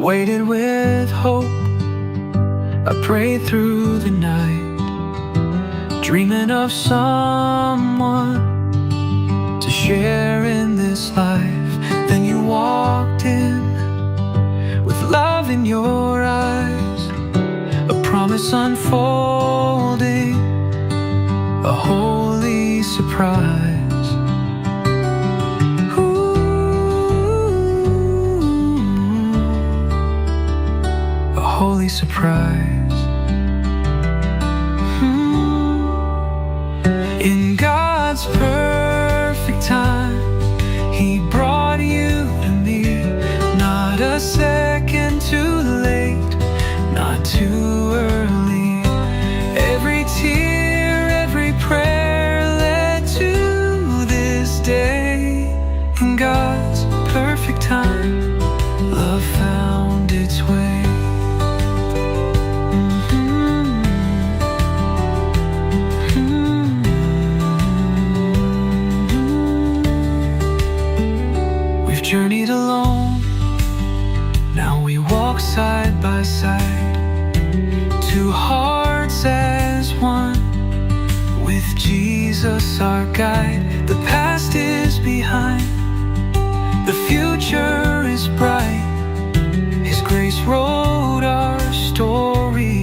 waited with hope. I prayed through the night, dreaming of someone to share in this life. Then you walked in with love in your eyes, a promise unfolding, a holy surprise. Holy surprise. In God's perfect time, He brought you to me. Not a second too late, not too early. Every tear, every prayer led to this day. In God's perfect time, love found its way. Journeyed alone, now we walk side by side, two hearts as one, with Jesus our guide. The past is behind, the future is bright. His grace wrote our story,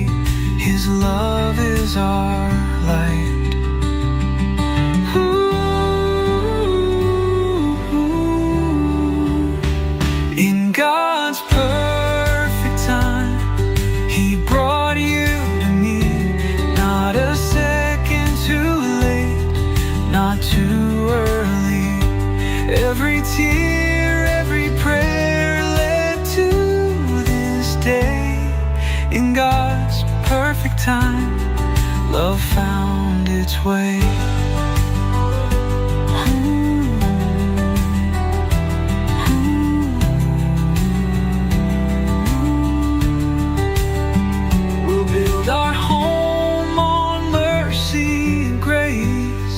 His love is our light. God's perfect time, He brought you to me. Not a second too late, not too early. Every tear, every prayer led to this day. In God's perfect time, love found its way. Our home on mercy and grace,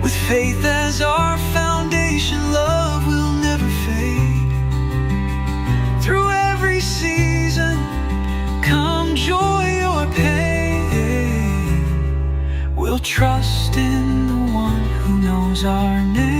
with faith as our foundation, love will never fade. Through every season, come joy or pain, we'll trust in the one who knows our name.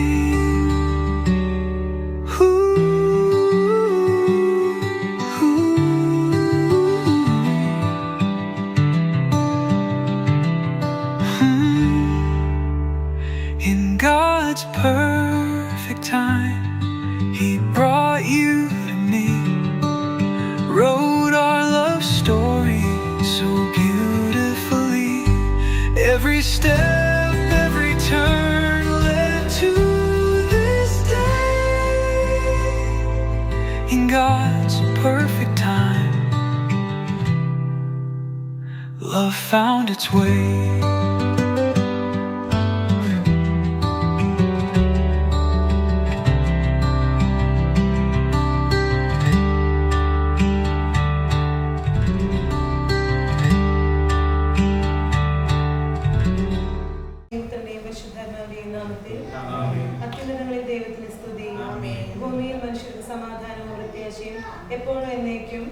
In God's perfect time, He brought you to me, wrote our love story so beautifully. Every step, every turn led to this day. In God's perfect time, love found its way. ഭൂമിയിൽ മനുഷ്യർക്ക് സമാധാനവും പ്രത്യാശയും എപ്പോഴും എന്നേക്കും.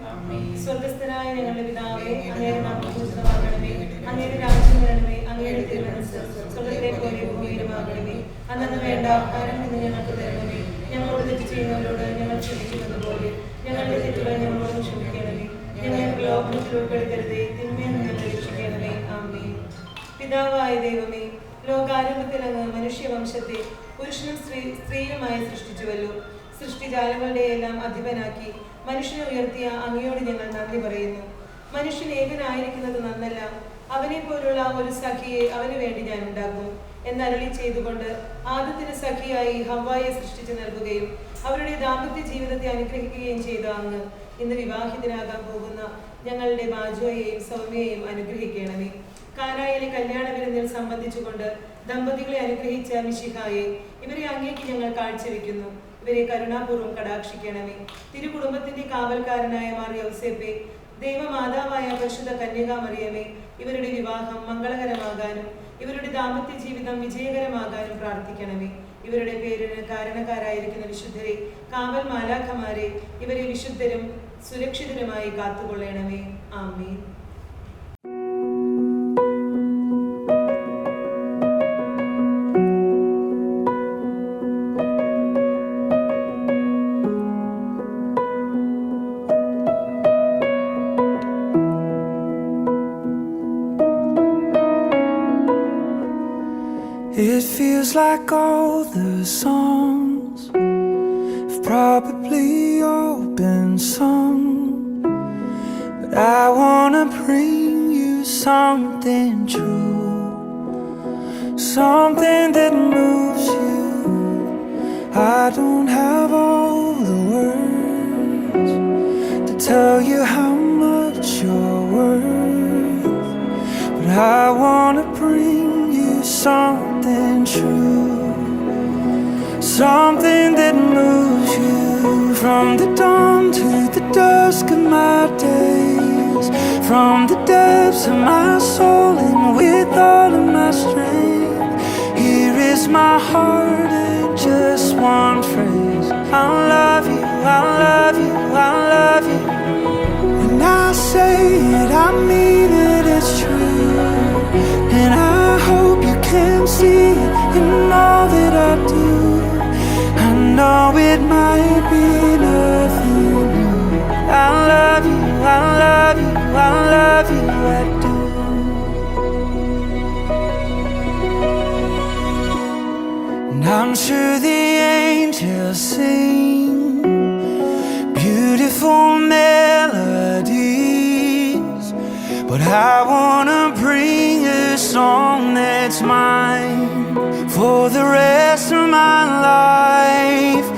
സ്വർഗ്ഗസ്ഥനായ ഞങ്ങളുടെ പിതാവേ, അങ്ങയുടെ നാമം പൂജിതമാകണമേ, അങ്ങയുടെ രാജ്യം വരണമേ, അങ്ങയുടെ തിരുമനസ്സ് സ്വർഗ്ഗത്തിലെ പോലെ ഭൂമിയിലുമാകണമേ. അന്നന്ന് വേണ്ട ആഹാരം ഇന്ന് ഞങ്ങൾക്ക് തരണമേ. ഞങ്ങളോട് തെറ്റ് ചെയ്യുന്നവരോട് ഞങ്ങൾ ക്ഷമിക്കുന്നത് പോലെ ഞങ്ങളുടെ തെറ്റുകൾ ഞങ്ങളോട് ക്ഷമിക്കണമേ. ഞങ്ങളെ പ്രലോഭനത്തിൽ ഉൾപ്പെടുത്തരുതേ, തിന്മയിൽ നിന്ന് ഞങ്ങളെ രക്ഷിക്കണമേ. ആമേൻ. പിതാവായ ദൈവമേ, ലോകാരംഭത്തിൽ അങ്ങ് മനുഷ്യവംശത്തെ പുരുഷനും സ്ത്രീയുമായി സൃഷ്ടിച്ചുവല്ലോ. സൃഷ്ടിജാലങ്ങളുടെ എല്ലാം അധിപനാക്കി മനുഷ്യനെ ഉയർത്തിയ അങ്ങയോട് ഞങ്ങൾ നന്ദി പറയുന്നു. മനുഷ്യൻ ഏകനായിരിക്കുന്നത് നന്നല്ല, അവനെ പോലുള്ള ഒരു സഖിയെ അവന് വേണ്ടി ഞാൻ ഉണ്ടാക്കും എന്നരുളി ചെയ്തുകൊണ്ട് ആദത്തിന് സഖിയായി ഹവ്വായെ സൃഷ്ടിച്ചു നൽകുകയും അവരുടെ ദാമ്പത്യ ജീവിതത്തെ അനുഗ്രഹിക്കുകയും ചെയ്ത അങ്ങ് ഇന്ന് വിവാഹിതനാകാൻ പോകുന്ന ഞങ്ങളുടെ ബാജോയെയും സൗമ്യയെയും അനുഗ്രഹിക്കണമേ. കാനായിലെ കല്യാണ വിരുന്നിൽ സംബന്ധിച്ചുകൊണ്ട് ദമ്പതികളെ അനുഗ്രഹിച്ച മിശിഹായെ ഇവരെ അങ്ങേക്ക് ഞങ്ങൾ കാഴ്ചവെക്കുന്നു. ഇവരെ കരുണാപൂർവ്വം കടാക്ഷിക്കണമേ. തിരുകുടുംബത്തിന്റെ കാവൽക്കാരനായ മാർ യൗസേപ്പെ, ദൈവമാതാവായ പരിശുദ്ധ കന്യകാമറിയമേ, ഇവരുടെ വിവാഹം മംഗളകരമാകാനും ഇവരുടെ ദാമ്പത്യ ജീവിതം വിജയകരമാകാനും പ്രാർത്ഥിക്കണമേ. ഇവരുടെ പേരിന് കാരണക്കാരായിരിക്കുന്ന വിശുദ്ധരെ, കാവൽ മാലാഖമാരെ, ഇവരെ വിശുദ്ധരും സുരക്ഷിതരുമായി കാത്തുകൊള്ളണമേ. ആമേൻ. It feels like all the songs have probably all been sung, but I wanna bring you something true, something that moves you. I don't have all the words to tell you how much you're worth, but I wanna bring you something true, something that moves you. From the dawn to the dusk of my days, from the depths of my soul and with all of my strength, here is my heart in just one phrase: I love you, I love you, I love you. When I say it, I mean it, it's true, and I hope you can see it in all that I do. I know it might be nothing new. I love you, I love you, I love you, I do. And I'm sure the angels sing beautiful melodies, but I wanna bring a song that's mine for the rest of my life.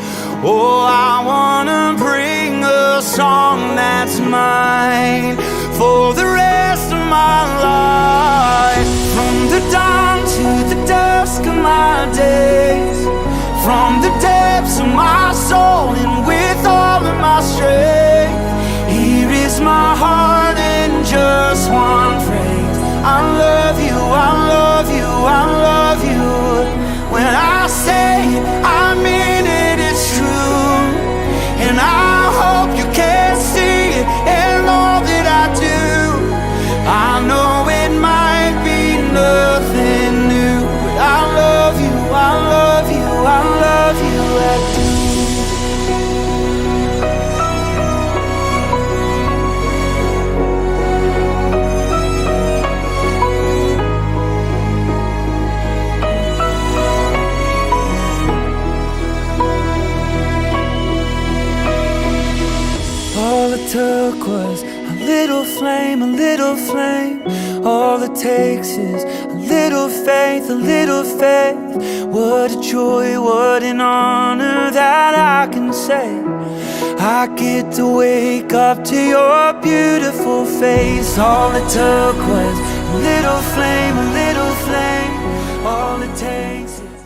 Oh, I wanna bring a song that's mine for the rest of my life. From the dawn to the dusk of my days, from the depths of my soul and with all of my strength, here is my heart in just one phrase: I love you, I love you, I love you. When I say it, I mean it, it's true, and I hope you can see it in all that I do. I know it might be nothing new, but I love you, I love you, I love you, I do. All it took was a little flame, a little flame. All it takes is a little faith, a little faith. What a joy, what an honor that I can say I get to wake up to your beautiful face. All it took was a little flame, a little flame. All it takes is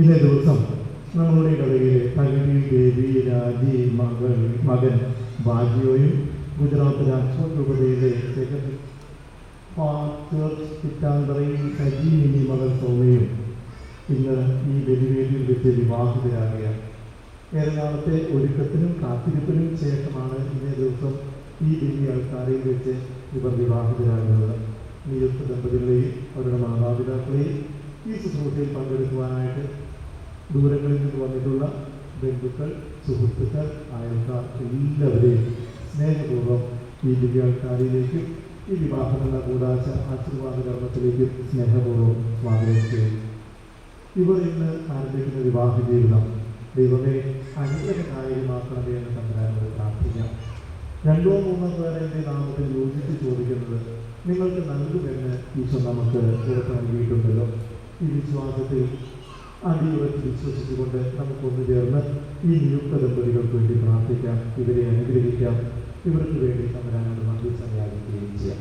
ഇന്നേ ദിവസം നമ്മുടെ കളിയിലെ തകഴി ദേവി രാജി മകൻ ബാജിയോയും ഗുജറാത്ത് രാജ്കോട്ട് രൂപതയിലെ ചിറ്റാന്തറയിൽ സജീവിനി മകൻ സൗമ്യയും ഇന്ന് ഈ ബലിവേദിയിൽ വെച്ച് വിവാഹിതരാകുകയാണ്. ഏറെ നാളത്തെ ഒരുക്കത്തിനും കാത്തിരിപ്പിനും ശേഷമാണ് ഇന്നേ ദിവസം ഈ വലിയ ആൾക്കാരെയും വെച്ച് ഇവർ വിവാഹിതരാകുന്നത്. നിയുക്ത ദമ്പതികളെയും അവരുടെ മാതാപിതാക്കളെയും ഈ ശുശ്രൂഷയിൽ പങ്കെടുക്കുവാനായിട്ട് ദൂരങ്ങളിൽ നിന്ന് വന്നിട്ടുള്ള ബന്ധുക്കൾ, സുഹൃത്തുക്കൾ, അയൽക്കാർ എല്ലാവരെയും സ്നേഹപൂർവ്വം ഈ വലിയ ആൾക്കാരിലേക്കും ഈ വിവാഹം എന്ന കൂടാശ ആശീർവാദ കർമ്മത്തിലേക്കും സ്നേഹപൂർവ്വം സ്വാഗതം ചെയ്യും. ഇവർ ഇന്ന് ആരംഭിക്കുന്ന വിവാഹ ജീവിതം ദൈവമേ അനുഗ്രഹകാര്യമാക്കണമേ എന്ന് തമ്പുരാനോട് പ്രാർത്ഥിക്കാം. 2 3 പേരെ എൻ്റെ നാമത്തിൽ യോജിച്ച് ചോദിക്കുന്നത് നിങ്ങൾക്ക് നൽകുമെന്ന് ഈശോ നമുക്ക് ഉറപ്പ് നൽകിയിട്ടുണ്ടല്ലോ. ഈ വിശ്വാസത്തിൽ അടിയുറച്ച് വിശ്വസിച്ചുകൊണ്ട് നമുക്കൊന്നു ചേർന്ന് ഈ നിയുക്ത ദമ്പതികൾക്ക് വേണ്ടി പ്രാർത്ഥിക്കാം, ഇവരെ അനുഗ്രഹിക്കാം, ഇവർക്ക് വേണ്ടി തമ്പുരാനോട് നന്ദി സംയാചിക്കുകയും ചെയ്യാം.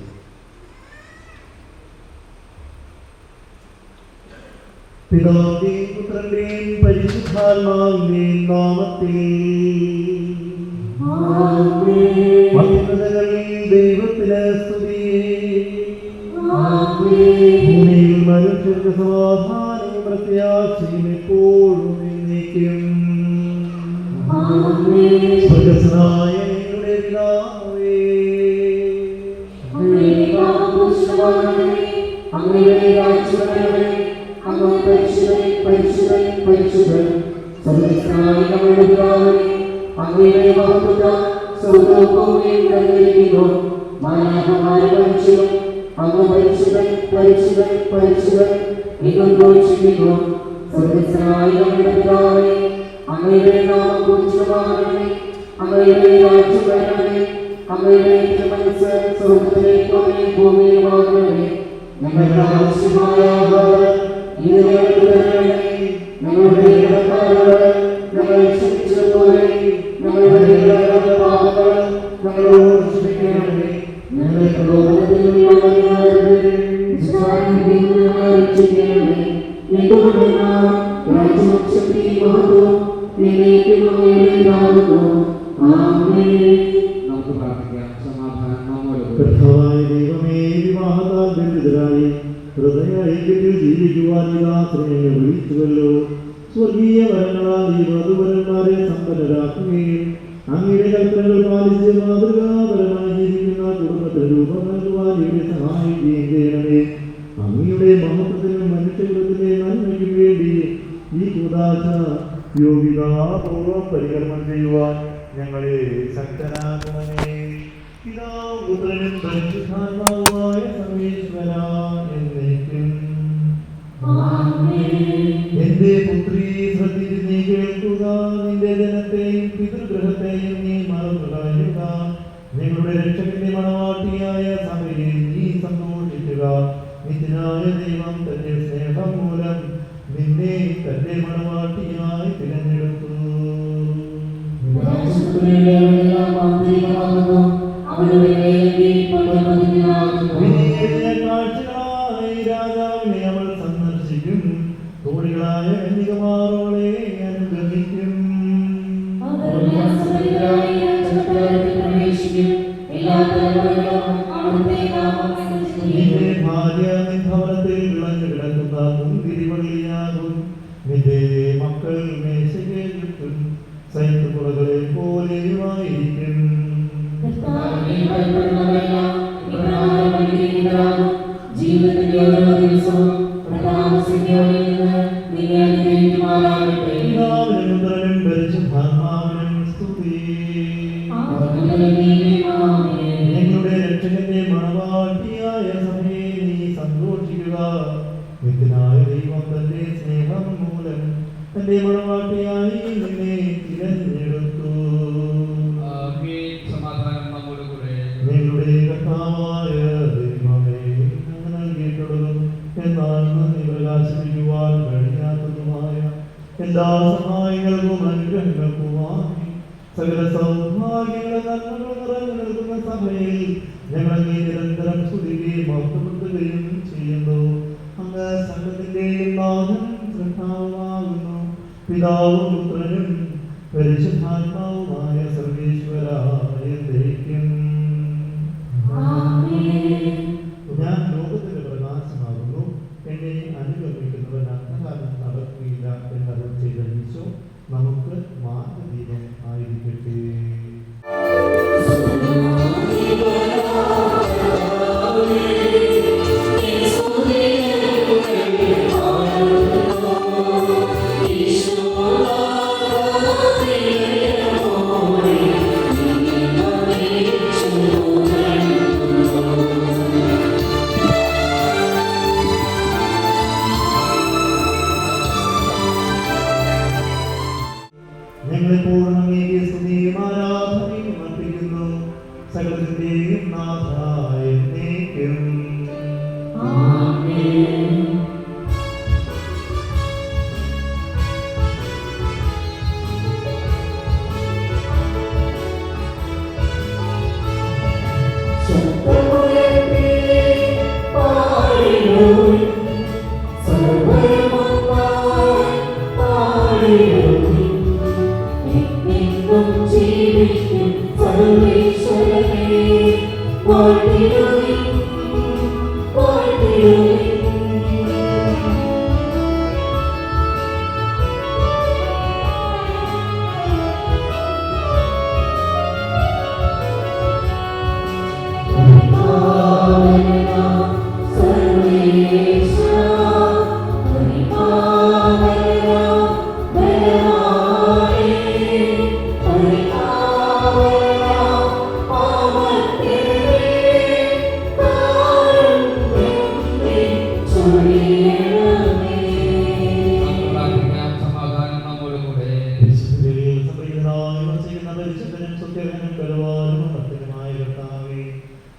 പിതാവിന്റെയും പുത്രന്റെയും പരിശുദ്ധാത്മാവിന്റെയും നാമത്തിൽ ദൈവത്തിന് സ്തുതി. ഭൂമിയിൽ മനുഷ്യർക്ക് സമാധാനവും പ്രത്യാശയും എപ്പോഴും എന്നേക്കും. സ്വർഗ്ഗസ്ഥനായ ഞങ്ങളുടെ പിതാവേ, അങ്ങയുടെ രാജ്യം വരണമേ. അങ്ങ് പരിശുദ്ധൻ പരിശുദ്ധൻ പരിശുദ്ധൻ സർവ്വശക്തനായ ഞങ്ങളുടെ പിതാവേ, അങ്ങയുടെ മഹത്വത്താൽ സ്വർഗ്ഗവും ഭൂമിയും നിറഞ്ഞിരിക്കുന്നു. മാലാഖമാരും മനുഷ്യരും അങ്ങ് പരിശുദ്ധൻ പരിശുദ്ധൻ പരിശുദ്ധൻ എന്ന് ഘോഷിക്കുന്നു. സർവ്വശക്തനായ ഞങ്ങളുടെ പിതാവേ, അങ്ങയുടെ നാമം പൂജിതമാകണമേ. അങ്ങയുടെ രാജ്യം വരണമേ. അങ്ങയുടെ തിരുമനസ്സ് സ്വർഗ്ഗത്തിലെ പോലെ ഭൂമിയിലുമാകണമേ. ഞങ്ങൾക്ക് ആവശ്യമായ ആഹാരം ഇന്ന് ഞങ്ങൾക്ക് തരണമേ. ഞങ്ങളുടെ കടക്കാരോട് ഞങ്ങൾ ക്ഷമിച്ചതുപോലെ ഞങ്ങളുടെ പാപങ്ങൾ ഞങ്ങളോട് ക്ഷമിക്കണമേ. ഞങ്ങളെ പ്രലോഭനത്തിൽ ഹൃദയത്തിൽ ജീവിക്കുവാൻ യാത്രയെ വിളിച്ചുവല്ലോ. സ്വർഗീയ വരങ്ങളാൽ ഈ വധുവരന്മാരെ സമ്പന്നരാക്കുകയും അങ്ങയുടെ കൽപ്പനകൾ പാലിച്ച് മാതൃകാപരമായി ജീവിക്കുന്ന കുടുംബത്തിന് രൂപം നൽകുവാൻ ഇവരെ സഹായിക്കുകയും ചെയ്യണമേ. അങ്ങയുടെ മഹത്വത്തിനും മനുഷ്യകുലത്തിന്റെ നന്മയ്ക്കും വേണ്ടി ഈ കൂടാശ യോഗ്യതാപൂർവം പരികർമ്മം ചെയ്യുവാൻ ഞങ്ങളെ ശക്തരാക്കണമേ. പിതാവും പുത്രനും പരിശുദ്ധാത്മാവുമായ സർവേശ്വരാ എന്നേക്കും. എന്റെ പുത്രീ ശ്രദ്ധിച്ച് നീ കേൾക്കുക. നിന്റെ ജനത്തെയും പിതൃഗ്രഹത്തെയും നീ മറന്നു കളയുക. നിങ്ങളുടെ രക്ഷകന്റെ മണവാട്ടിയായ സഭയിൽ നീ സന്തോഷിക്കുക. നിത്യനായ ദൈവം തന്റെ സ്നേഹം മൂലം നിന്നെ തന്റെ മണവാട്ടിയായി തിരഞ്ഞെടുത്തു. കാഴ്ചകളായി രാജാവിനെ അവൾ സന്ദർശിക്കും. തോണികളായ കന്യകമാരോളെ അനുഗമിക്കും. നിന്റെ ഭാര്യ നിഭവനത്തിൽ വിളഞ്ഞു കിടക്കുന്ന മുന്തിരിവള്ളിയാകും. നിന്റെ മക്കൾ മേശയ്ക്ക് ചുറ്റും സൈത്തുകുളകളെ പോലെയുമായിരിക്കും. ജീവിതത്തിന്റെ ഓരോ ദിവസവും ഞങ്ങളുടെ രക്ഷകന്റെ മണവാട്ടിയായ സഭയെ നീ സന്തോഷിക്കുക. നിത്യനായ ദൈവം തന്റെ സ്നേഹം മൂലം തന്റെ മണവാട്ടിയായി നിന്നെ തിരഞ്ഞെടുത്തു. നിങ്ങളുടെ കർത്താവായ ദൈവമേ, അങ്ങ് നൽകിയിട്ടുള്ളതും എന്നാൽ നന്ദി പ്രകാശിപ്പിക്കുവാൻ കഴിയാത്തതുമായ എല്ലാ സഹായങ്ങൾക്കും അനുഗ്രഹങ്ങൾക്കുമായി സകല സൗഭാഗ്യങ്ങളും നന്മകളും നിറഞ്ഞു നിൽക്കുന്ന സഭയിൽ ഞങ്ങൾ നിരന്തരം സ്തുതിക്കുകയും മഹത്വപ്പെടുത്തുകയും ചെയ്യുന്നു. അങ്ങ് സംഘത്തിന്റെയും നാഥൻ ശ്രദ്ധാവാകുന്നു. പിതാവും പുത്രനും പരിശുദ്ധാത്മാവുമായ സർവേശ്വരായ ദൈവം. ഞാൻ ലോകത്തിന്റെ പ്രകാശമാകുന്നു, എന്നെ അനുഗമിക്കുന്നവൻ അന്ധകാരം നടക്കുകയില്ല എന്നരുൾ ചെയ്ത ഈശോ നമുക്ക് മാർഗ്ഗദീപം ആയിരിക്കട്ടെ. സകലത്തിന്റെയും നാഥായ എന്നേക്കും.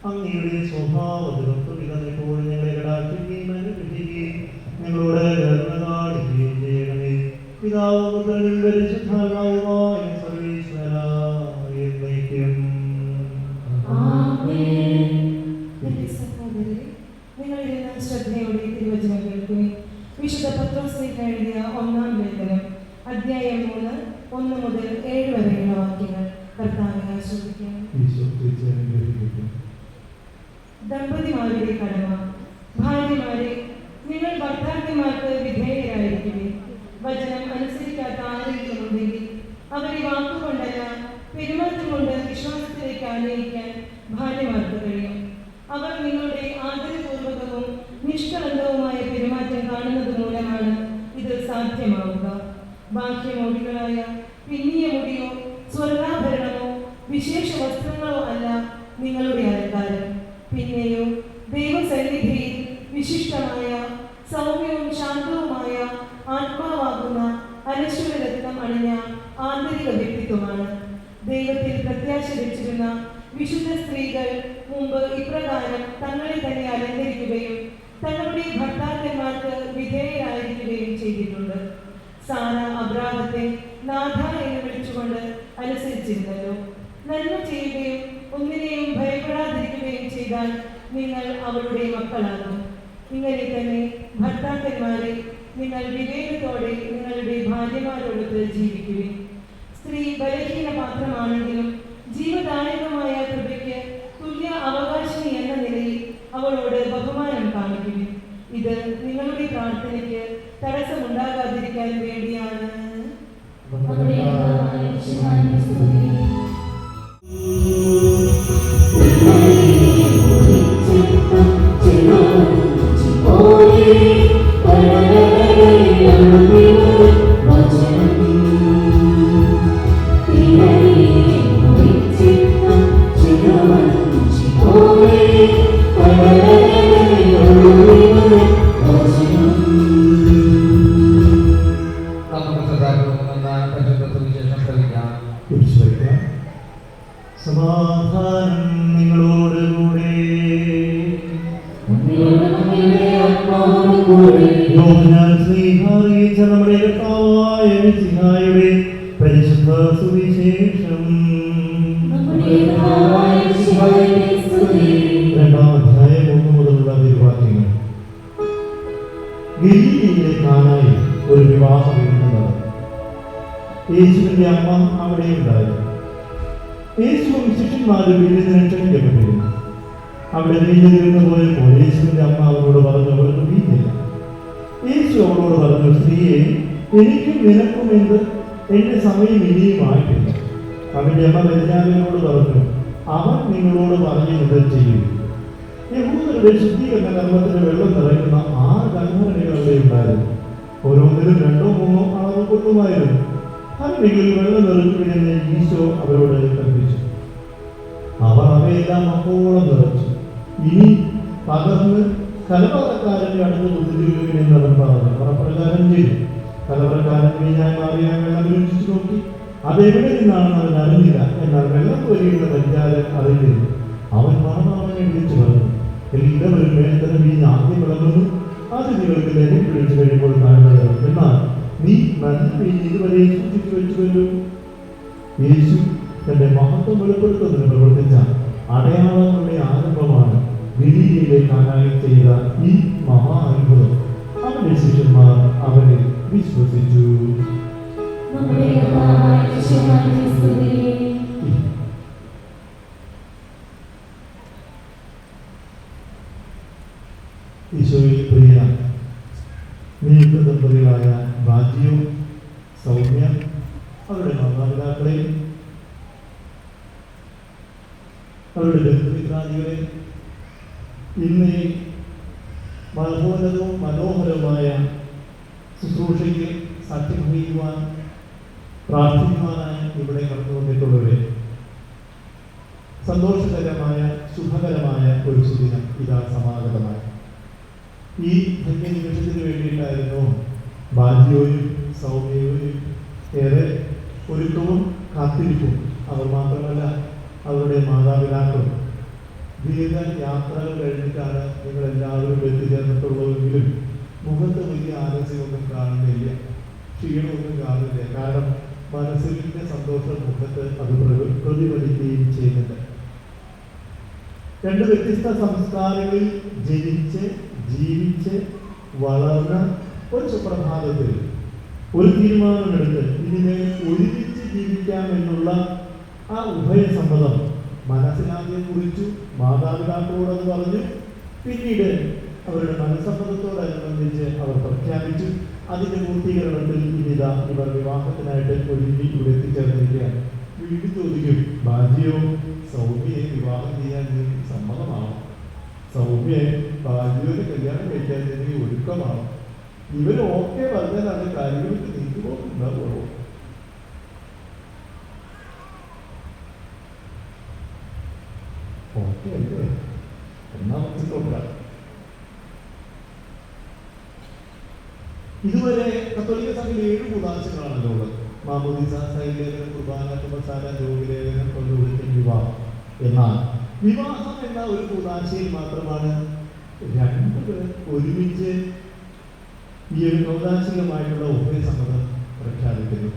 അങ്ങയുടെ സ്വഭാവത്തിലും തുല്യതയെപ്പോഴും ഞങ്ങളെ കടാക്ഷിക്കുകയും അനുഗ്രഹിക്കുകയും ഞങ്ങളോട് കരുണ കാണിക്കുകയും ചെയ്യണമേ. പിതാവും പുത്രനും പരിശുദ്ധാത്മാവുമായ സർവീശ്വരായ എന്നേക്കും. നിങ്ങളുടെ ശ്രദ്ധയോടെ തിരുവചനം കേൾക്കുകയും വിശുദ്ധ പത്രോസിലേക്ക് എഴുതിയ 1-ാം ലേഖനം അധ്യായം 3 1 മുതൽ 7 വരെയുള്ള വാക്യങ്ങൾ കർത്താവിനെ ആശ്രയിക്കാം. ദമ്പതിമാരുടെ കടമ. ഭാര്യമാരെ, നിങ്ങൾ ഭർത്താക്കന്മാർക്ക് വിധേയരായിരിക്കണേ. വചനം അനുസരിക്കാത്ത ആരെങ്കിലും ഉണ്ടെങ്കിൽ അവരെ വാക്കുകൊണ്ടല്ല പെരുമാറ്റം കൊണ്ട് വിശ്വാസത്തിലേക്ക് ആനയിക്കാൻ ഭാര്യമാർക്ക് കഴിയും. അവർ നിങ്ങളുടെ ആദരപൂർവകവും നിഷ്കളങ്കവുമായ പെരുമാറ്റം കാണുന്നത് മൂലമാണ് ഇത് സാധ്യമാവുക. ബാഹ്യമോടികളായ പിന്നിയ മുടിയോ സ്വർണ്ണാഭരണമോ വിശേഷ വസ്ത്രങ്ങളോ അല്ല നിങ്ങളുടെ അലങ്കാരം. പിന്നെയോ ദൈവസന്നിധിയിൽ വിശിഷ്ടമായ സൗമ്യവും ശാന്തവുമായ ആത്മാവാകുന്ന അനശ്വരരത്നം അണിഞ്ഞ ആന്തരിക വ്യക്തിത്വമാണ്. ദൈവത്തിൽ പ്രത്യാശ വെച്ചിരുന്ന വിശുദ്ധ സ്ത്രീകൾ മുമ്പ് ഇപ്രകാരം തങ്ങളെ തന്നെ അലങ്കരിക്കുകയും തങ്ങളുടെ ഭർത്താക്കന്മാർക്ക് വിധേയരായിരിക്കുകയും ചെയ്തിട്ടുണ്ട്. സാറ അബ്രാഹത്തെ നാഥ എന്ന് വിളിച്ചുകൊണ്ട് അനുസരിച്ചിരുന്നല്ലോ. നന്മ ചെയ്യുകയും ഒന്നിനെയും ഭയപ്പെടാതിരിക്കുകയും ചെയ്താൽ നിങ്ങൾ അവളുടെ മക്കളാകും. ഇങ്ങനെ തന്നെ ഭർത്താക്കന്മാരെ, നിങ്ങൾ വിവേകത്തോടെ നിങ്ങളുടെ ഭാര്യമാരോടൊത്ത് ജീവിക്കുകയും സ്ത്രീ ബലഹീന പാത്രമാണെങ്കിലും ജീവദായകമായ കൃപയ്ക്ക് തുല്യ അവകാശിനി എന്ന നിലയിൽ അവളോട് ബഹുമാനം കാണിക്കുകയും ഇത് നിങ്ങളുടെ പ്രാർത്ഥനയ്ക്ക് തടസ്സമുണ്ടാകാതിരിക്കാൻ വേണ്ടിയാണ്. സമാധാനം നിങ്ങളോടുകൂടെ. യോഹന്നാൻ ശ്ലീഹ അറിയിച്ച നമ്മുടെ കർത്താവായ മിശിഹായുടെ പരിശുദ്ധ സുവിശേഷം 2-ാം അധ്യായം 1 മുതലുള്ള തിരുവാക്യങ്ങൾ. ഗലീലയിലെ കാനായിൽ ഒരു വിവാഹ വിരുന്ന് നടന്നു. യേശുവിന്റെ അമ്മ അവിടെ ഉണ്ടായിരുന്നു. യേശുവും ശിഷ്യന്മാരും വീടിന് ക്ഷണിക്കപ്പെട്ടിരുന്നു. അവിടെ വീഞ്ഞിരുന്ന് പോയപ്പോൾ യേശുവിന്റെ അമ്മ അവരോട് പറഞ്ഞു, അവർക്ക് വീഞ്ഞില്ല. യേശു അവളോട് പറഞ്ഞു, സ്ത്രീയെ, എനിക്കും നിനക്കും എന്ത്? എന്റെ സമയം ഇനിയും ആയിട്ടില്ല. അവന്റെ അമ്മ ബെന്യാമീനോട് പറഞ്ഞു, അവൻ നിങ്ങളോട് പറയുന്നത് ചെയ്യും. യഹൂദരുടെ ശുദ്ധീകരണ കർമ്മത്തിന് വെള്ളം നിറയ്ക്കുന്ന 6 കൽഭരണികൾ അവിടെ ഉണ്ടായിരുന്നു. ഓരോന്നിലും 2 or 3 അളവ് കൊള്ളുമായിരുന്നു. ഭരണികളിൽ വെള്ളം നിറയ്ക്കുമെന്ന് ഈശോ അവരോട് കൽപ്പിച്ചു. അവർ അവയെല്ലാം അപ്പോളം നിറച്ചു. ഇനി പകർന്ന് കലവറക്കാരന്റെ അടുത്ത് കൊണ്ടുവരുമെന്ന് അവൻ പറഞ്ഞു. അവർ പ്രകാരം ചെയ്തു. കലവറക്കാരൻ വീഞ്ഞായി മാറിയ വെള്ളം രുചിച്ചു നോക്കി. അതെവിടെ നിന്നാണെന്ന് അവൻ അറിഞ്ഞില്ല. എന്നാൽ വെള്ളം കോരിയുള്ള പരിചാരൻ അറിഞ്ഞിരുന്നു. അവൻ മണമാവനെ വിളിച്ചു പറഞ്ഞു, എല്ലാവരും വേണ്ടത് വീഞ്ഞ് ആദ്യം വിളമ്പുന്നു, അത് നിങ്ങൾക്ക് ലഹരി പിടിച്ചു കഴിയുമ്പോൾ താഴ്ന്നത്. എന്നാൽ നീ നല്ല വീഞ്ഞ് ഇതുവരെ സൂക്ഷിച്ചു വെച്ചുവല്ലോ. യേശു തന്റെ മഹത്വം വെളിപ്പെടുത്തുന്നതിന് പ്രവർത്തിച്ച അടയാളങ്ങളുടെ ആരംഭമാണ് ഗലീലയിലെ കാനായിൽ ചെയ്ത ഈ മഹാ അത്ഭുതം. അവന്റെ ശിഷ്യന്മാർ അവനെ വിശ്വസിച്ചു. ഈശോയിൽ പ്രിയ നിയുക്ത ദമ്പതികളായ ബാജിയും സൗമ്യ, അവരുടെ മാതാപിതാക്കളെയും അവരുടെ ബന്ധുമിത്രാദികളെയും ഇന്ന് ഈ മഹോന്നതവും മനോഹരവുമായ ശുശ്രൂഷയ്ക്ക് സാക്ഷ്യം വഹിക്കുവാൻ പ്രാർത്ഥിക്കുവാനായി ഇവിടെ കടന്നു വന്നിട്ടുള്ളവരെ സന്തോഷകരമായ ശുഭകരമായ ഒരു സുദിനം ഇതാ സമാഗതമായി. ഈ ധന്യ നിമിഷത്തിന് വേണ്ടിയിട്ടായിരുന്നു ബാജിയോയും സൗമ്യയോയും ഏറെ ഒരുക്കവും കാത്തിരിപ്പും. അവർ മാത്രമല്ല, അവരുടെ മാതാപിതാക്കളും. ദീർഘ യാത്രകൾ കഴിഞ്ഞിട്ടാണ് നിങ്ങളെല്ലാവരും എത്തിച്ചേർന്നിട്ടുള്ളതെങ്കിലും മുഖത്ത് വലിയ ആലസ്യമൊന്നും കാണുന്നില്ല, ക്ഷീണമൊന്നും കാണുന്നില്ല. കാരണം മനസ്സിന്റെ സന്തോഷം മുഖത്ത് അത് പ്രതിഫലിക്കുകയും ചെയ്യുന്നുണ്ട്. 2 വ്യത്യസ്ത സംസ്കാരങ്ങളിൽ ജനിച്ച് ജീവിച്ച് വളർന്ന ഒരു സുപ്രഭാതത്തിൽ ഒരു തീരുമാനമെടുത്ത് ഇതിനെ ഒരുമിച്ച് ജീവിക്കാമെന്നുള്ള ആ ഉഭയസമ്മതം മനസ്സിലാദ്യം കുറിച്ചു. മാതാപിതാക്കളോടത് പറഞ്ഞു. പിന്നീട് അവരുടെ മനസ്സമ്മതത്തോടനുബന്ധിച്ച് അവർ പ്രഖ്യാപിച്ചു. അതിന്റെ പൂർത്തീകരണത്തിൽ ഇനിതാ ഇവർ വിവാഹത്തിനായിട്ട് ഒരുങ്ങി ഇവിടെ എത്തിച്ചേർന്നിരിക്കുകയാണ്. വീണ്ടും ചോദിക്കും, ബാജിയോ സൗമ്യയെ വിവാഹം ചെയ്യാൻ നിങ്ങൾക്ക് സമ്മതമാണോ? സൗമ്യയെ ബാജിയോട് കല്യാണം കഴിക്കാൻ നിങ്ങൾക്ക് ഒരുക്കമാണോ? ഇവർ ഓക്കെ പറഞ്ഞാലാണ് കാര്യങ്ങൾക്ക് നീക്കുപോകുന്നുണ്ടാവുള്ളൂ. ഓക്കെ അല്ലേ? എന്നാ മനസ്സിലോട്ടാ. ഇതുവരെ കത്തോലിക്ക സഭയിൽ 7 കൂതാശകളാണല്ലോ ഉള്ളത്. മാമോദീസ, സൈലേഖനം, കുർബാന, കുമ്പസാര, രോഗിലേഖനം, കൊണ്ടുകൊടുക്കൽ, വിവാഹം. എന്നാൽ വിവാഹം എന്ന ഒരു കൂതാശയിൽ മാത്രമാണ് 2 പേർ ഒരുമിച്ച് ഈ ഒരു ഔദാശികമായിട്ടുള്ള ഉഭയസമ്മതം പ്രഖ്യാപിക്കുന്നു.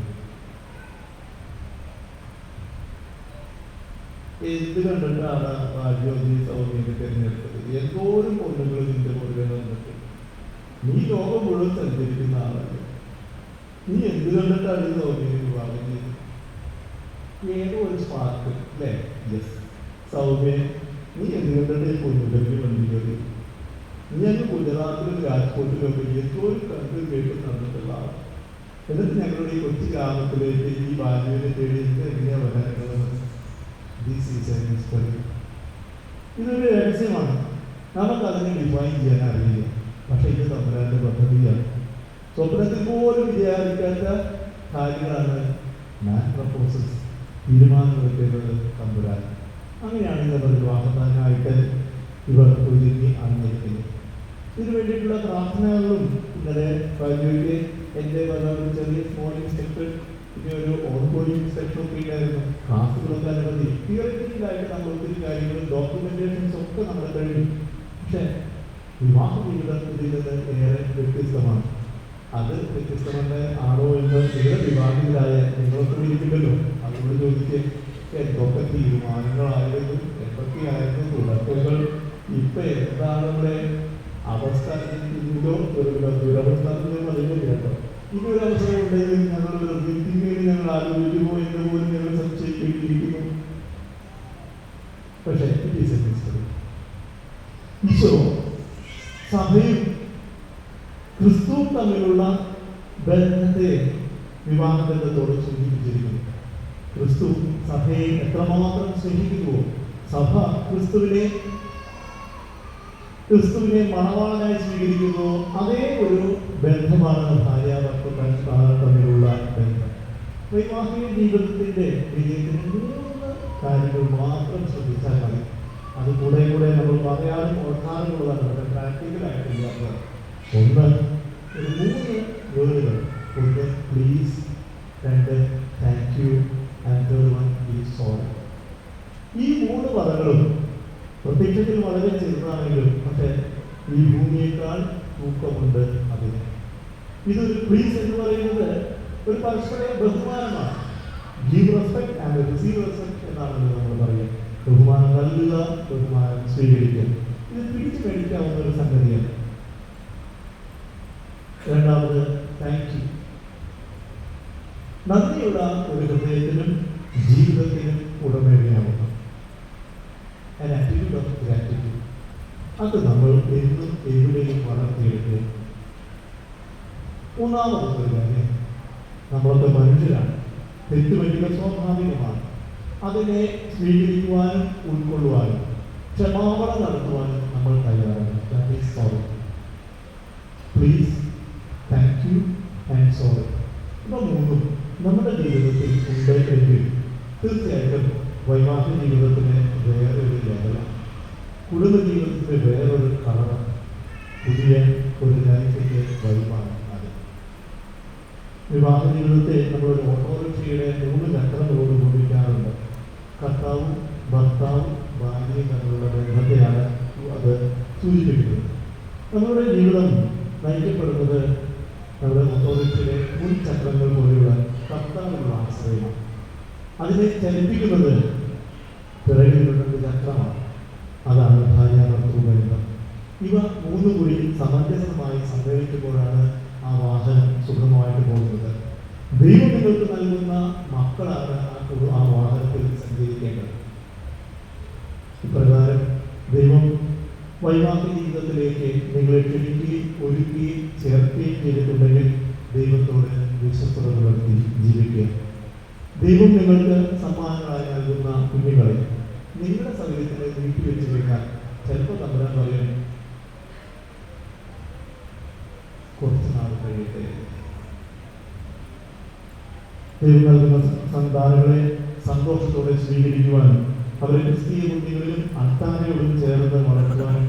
എന്ത് കണ്ടിട്ടാണ് രാജ്യോതി സൗമ്യനെ തിരഞ്ഞെടുത്തത്? എന്തോരം പൊണ്ണുകൾ നിന്റെ മുഴുവൻ വന്നിട്ട് നീ ലോകം മുഴുവൻ സഞ്ചരിക്കുന്ന ആളല്ലേ. നീ എന്ത് കണ്ടിട്ടാണ് ഈ സൗമ്യനെ വിവാഹം ചെയ്തത്? ഏതോ ഒരു സ്പാർക്ക് അല്ലേ? യെസ്, സൗമ്യ, നീ എന്ത് കണ്ടിട്ട് പൊന്നുകളിൽ വണ്ടിയത്? നീ അങ്ങ് ഗുജറാത്തിലും രാജ്കോട്ടിലൊക്കെ എന്തോരം കണ്ട് കേട്ട് നടന്നിട്ടുള്ള ആളാണ്. എന്നിട്ട് ഞങ്ങളുടെ ഈ കൊച്ചു ഗ്രാമത്തിലേക്ക് ഈ ബാല്യവിനെ തേടി എങ്ങനെയാണ് വരാനുള്ളത്? ഇതൊരു രഹസ്യമാണ്. നമുക്ക് അതിനെ ഡിഫൈൻ ചെയ്യാൻ അറിയില്ല. പക്ഷെ ഇത് തമ്പുരാന്റെ പദ്ധതിയാണ്. സ്വപ്നത്തിൽ പോലും വിചാരിക്കാത്ത കാര്യങ്ങളാണ് മാൻ പ്രപ്പോസൽസ്, തീരുമാനമെടുക്കേണ്ടത് തമ്പുരാൻ. അങ്ങനെയാണ് ഇവർ വിവാഹത്താനായിട്ട് ഇവർ ഒരുങ്ങി അറിഞ്ഞിരിക്കുന്നത്. ഇതിനു വേണ്ടിയിട്ടുള്ള പ്രാർത്ഥനകളും ഇന്നലെ കഴിഞ്ഞ എൻ്റെ ഒരു ചെറിയ സ്മോൾ ഇൻസ്ട്രക്ടർ, പിന്നെ ഒരു ഓൺഗോയിങ് സെക്ഷനൊക്കെ ഉണ്ടായിരുന്നു. ക്ലാസ്സുകളൊക്കെ അനുമതി തിയറിറ്റിക്കലായിട്ട് നമ്മൾ ഒത്തിരി കാര്യങ്ങളും ഡോക്യുമെന്റേഷൻസ് ഒക്കെ നമ്മൾ കഴിഞ്ഞു. പക്ഷെ വിവാഹ ജീവിതം ഇതിൽ നിന്ന് ഏറെ വ്യത്യസ്തമാണ്. അത് വ്യത്യസ്തമല്ല ആണോ എന്ന് നിങ്ങളുടെ വിവാഹിതരായ നിങ്ങളൊക്കെ ഇരിക്കുമല്ലോ. അതുകൊണ്ട് ചോദിക്കുക, എന്തൊക്കെ തീരുമാനങ്ങളായിരുന്നു, എന്തൊക്കെയായിരുന്നു തുടക്കങ്ങൾ, ഇപ്പൊ എന്താണ് നമ്മുടെ അവസ്ഥ? ദുരവസ്ഥ അറിയില്ല കേട്ടോ. ഇനി ഒരു അവസരം ഉണ്ടെങ്കിൽ ഞങ്ങൾ പിന്നീട് ഞങ്ങൾ ആലോചിക്കുമോ എന്ന് പോലും ഞങ്ങൾ സംശയിക്കേണ്ടിയിരിക്കുന്നു. പക്ഷേ ഈശോ സഭയും ക്രിസ്തുവും തമ്മിലുള്ള ബന്ധത്തെ വിവാഹബന്ധത്തോട് സൂചിപ്പിച്ചിരിക്കുന്നു. ക്രിസ്തു സഭയെ എത്രമാത്രം സ്നേഹിക്കുന്നുവോ, സഭ ക്രിസ്തുവിനെ മണവാളനായി സ്വീകരിക്കുന്നു. അതേ ഒരു ബന്ധമാണ് ഭാര്യാഭർത്തൃ തമ്മിലുള്ള ബന്ധം. വൈവാഹിക ജീവിതത്തിന്റെ വിജയത്തിന് 3 കാര്യങ്ങൾ മാത്രം ശ്രദ്ധിച്ചാൽ മതി. അത് കൂടെ നമ്മൾ പറയാനും ഓർക്കാനുള്ളതാണ്, വളരെ പ്രാക്ടിക്കലായിട്ടില്ലാത്ത. ഒന്ന്, ഒരു 3 വേർഡുകൾ. ഒന്ന് please, 2 thank you, and 3 is sorry. ഈ 3 പദങ്ങളും പ്രത്യക്ഷത്തിൽ വളരെ ചെറുതാണെങ്കിലും പക്ഷെ ഈ ഭൂമിയേക്കാൾ തൂക്കമുണ്ട് അതിന്. ഇതൊരു പ്ലീസ് എന്ന് പറയുന്നത് ഒരു പരസ്പര ബഹുമാനമാണ്. Give respect and receive respect എന്നാണല്ലോ നമ്മൾ പറയുക. ബഹുമാനം നൽകുക, ബഹുമാനം സ്വീകരിക്കുക. ഇത് പിടിച്ചു മേടിക്കാവുന്ന ഒരു സംഗതിയാണ്. രണ്ടാമത് താങ്ക് യു. നന്ദിയുള്ള ഒരു ഹൃദയത്തിനും ജീവിതത്തിനും ഉടമയാവുന്നു. an attitude of gratitude. അത് നമ്മൾ എന്നും എവിടെയും വളർത്തിയെടുക്കുക. മൂന്നാമതൊരു കാര്യം, നമ്മളൊക്കെ മനുഷ്യരാണ്, തെറ്റുപറ്റുക സ്വാഭാവികമാണ്. അതിനെ സ്വീകരിക്കുവാനും ഉൾക്കൊള്ളുവാനും ക്ഷമാപണം നടത്തുവാനും നമ്മൾ തയ്യാറാണ്. That is sorry. Please, thank you and sorry. ഇവ 3 നമ്മുടെ ജീവിതത്തിൽ ഉണ്ട് എങ്കിൽ തീർച്ചയായിട്ടും വൈവാഹിക ജീവിതത്തിന് വേറൊരു ലെവലാണ്, കുടുംബ ജീവിതത്തിന് വേറൊരു കളറാണ്, പുതിയ ഒരു ലൈഫിൻ്റെ വൈവാണ് അത്. വിവാഹ ജീവിതത്തെ നമ്മളൊരു ഓട്ടോറിക്ഷയുടെ 3 ചക്രങ്ങളോട് ഉപയോഗിക്കാറുണ്ട്. കർത്താവും ഭർത്താവും ഭാര്യയും തമ്മിലുള്ള ബന്ധത്തെയാണ് അത് സൂചിപ്പിക്കുന്നത്. നമ്മുടെ ജീവിതം നയിക്കപ്പെടുന്നത് നമ്മുടെ ഓട്ടോറിക്ഷയുടെ 3 ചക്രങ്ങൾ പോലെയുള്ള കർത്താവിനുള്ള ആശ്രയമാണ്. അതിനെ ചലിപ്പിക്കുന്നത് പിറകിലുള്ള ചക്രമാണ്. അതാണ് ഭാര്യാഭർത്തൃബന്ധം. ഇവ 3 കൂടി സമഞ്ജസമായി സമ്മേളിക്കുമ്പോഴാണ് ആ വാഹനം സുഗമമായിട്ട് പോകുന്നത്. ദൈവം നിങ്ങൾക്ക് നൽകുന്ന മക്കളാണ് ആ വാഹനത്തിൽ സഞ്ചരിക്കേണ്ടത്. ഇപ്രകാരം ദൈവം വൈവാഹിക ജീവിതത്തിലേക്ക് നിങ്ങളെ ക്ഷണിക്കുകയും ഒരുക്കുകയും ചേർക്കുകയും ചെയ്തിട്ടുണ്ടെങ്കിൽ ദൈവത്തോട് വിശ്വസ്തത പുലർത്തി ജീവിക്കുക. ദൈവം നിങ്ങൾക്ക് സമ്മാനങ്ങളായി നൽകുന്ന കുഞ്ഞുങ്ങളെ നിങ്ങളുടെ സൗകര്യത്തിനെ നീട്ടി വെച്ച് കഴിഞ്ഞാൽ ചിലപ്പോൾ തമ്പുരാൻ പറയും, കുറച്ച് നാൾ കഴിയട്ടെ. ദൈവം നൽകുന്ന സന്താനങ്ങളെ സന്തോഷത്തോടെ സ്വീകരിക്കുവാനും അവരെ ക്രിസ്തീയ കുട്ടികളിലും അത്താനയോടും ചേർന്ന് വളർത്തുവാനും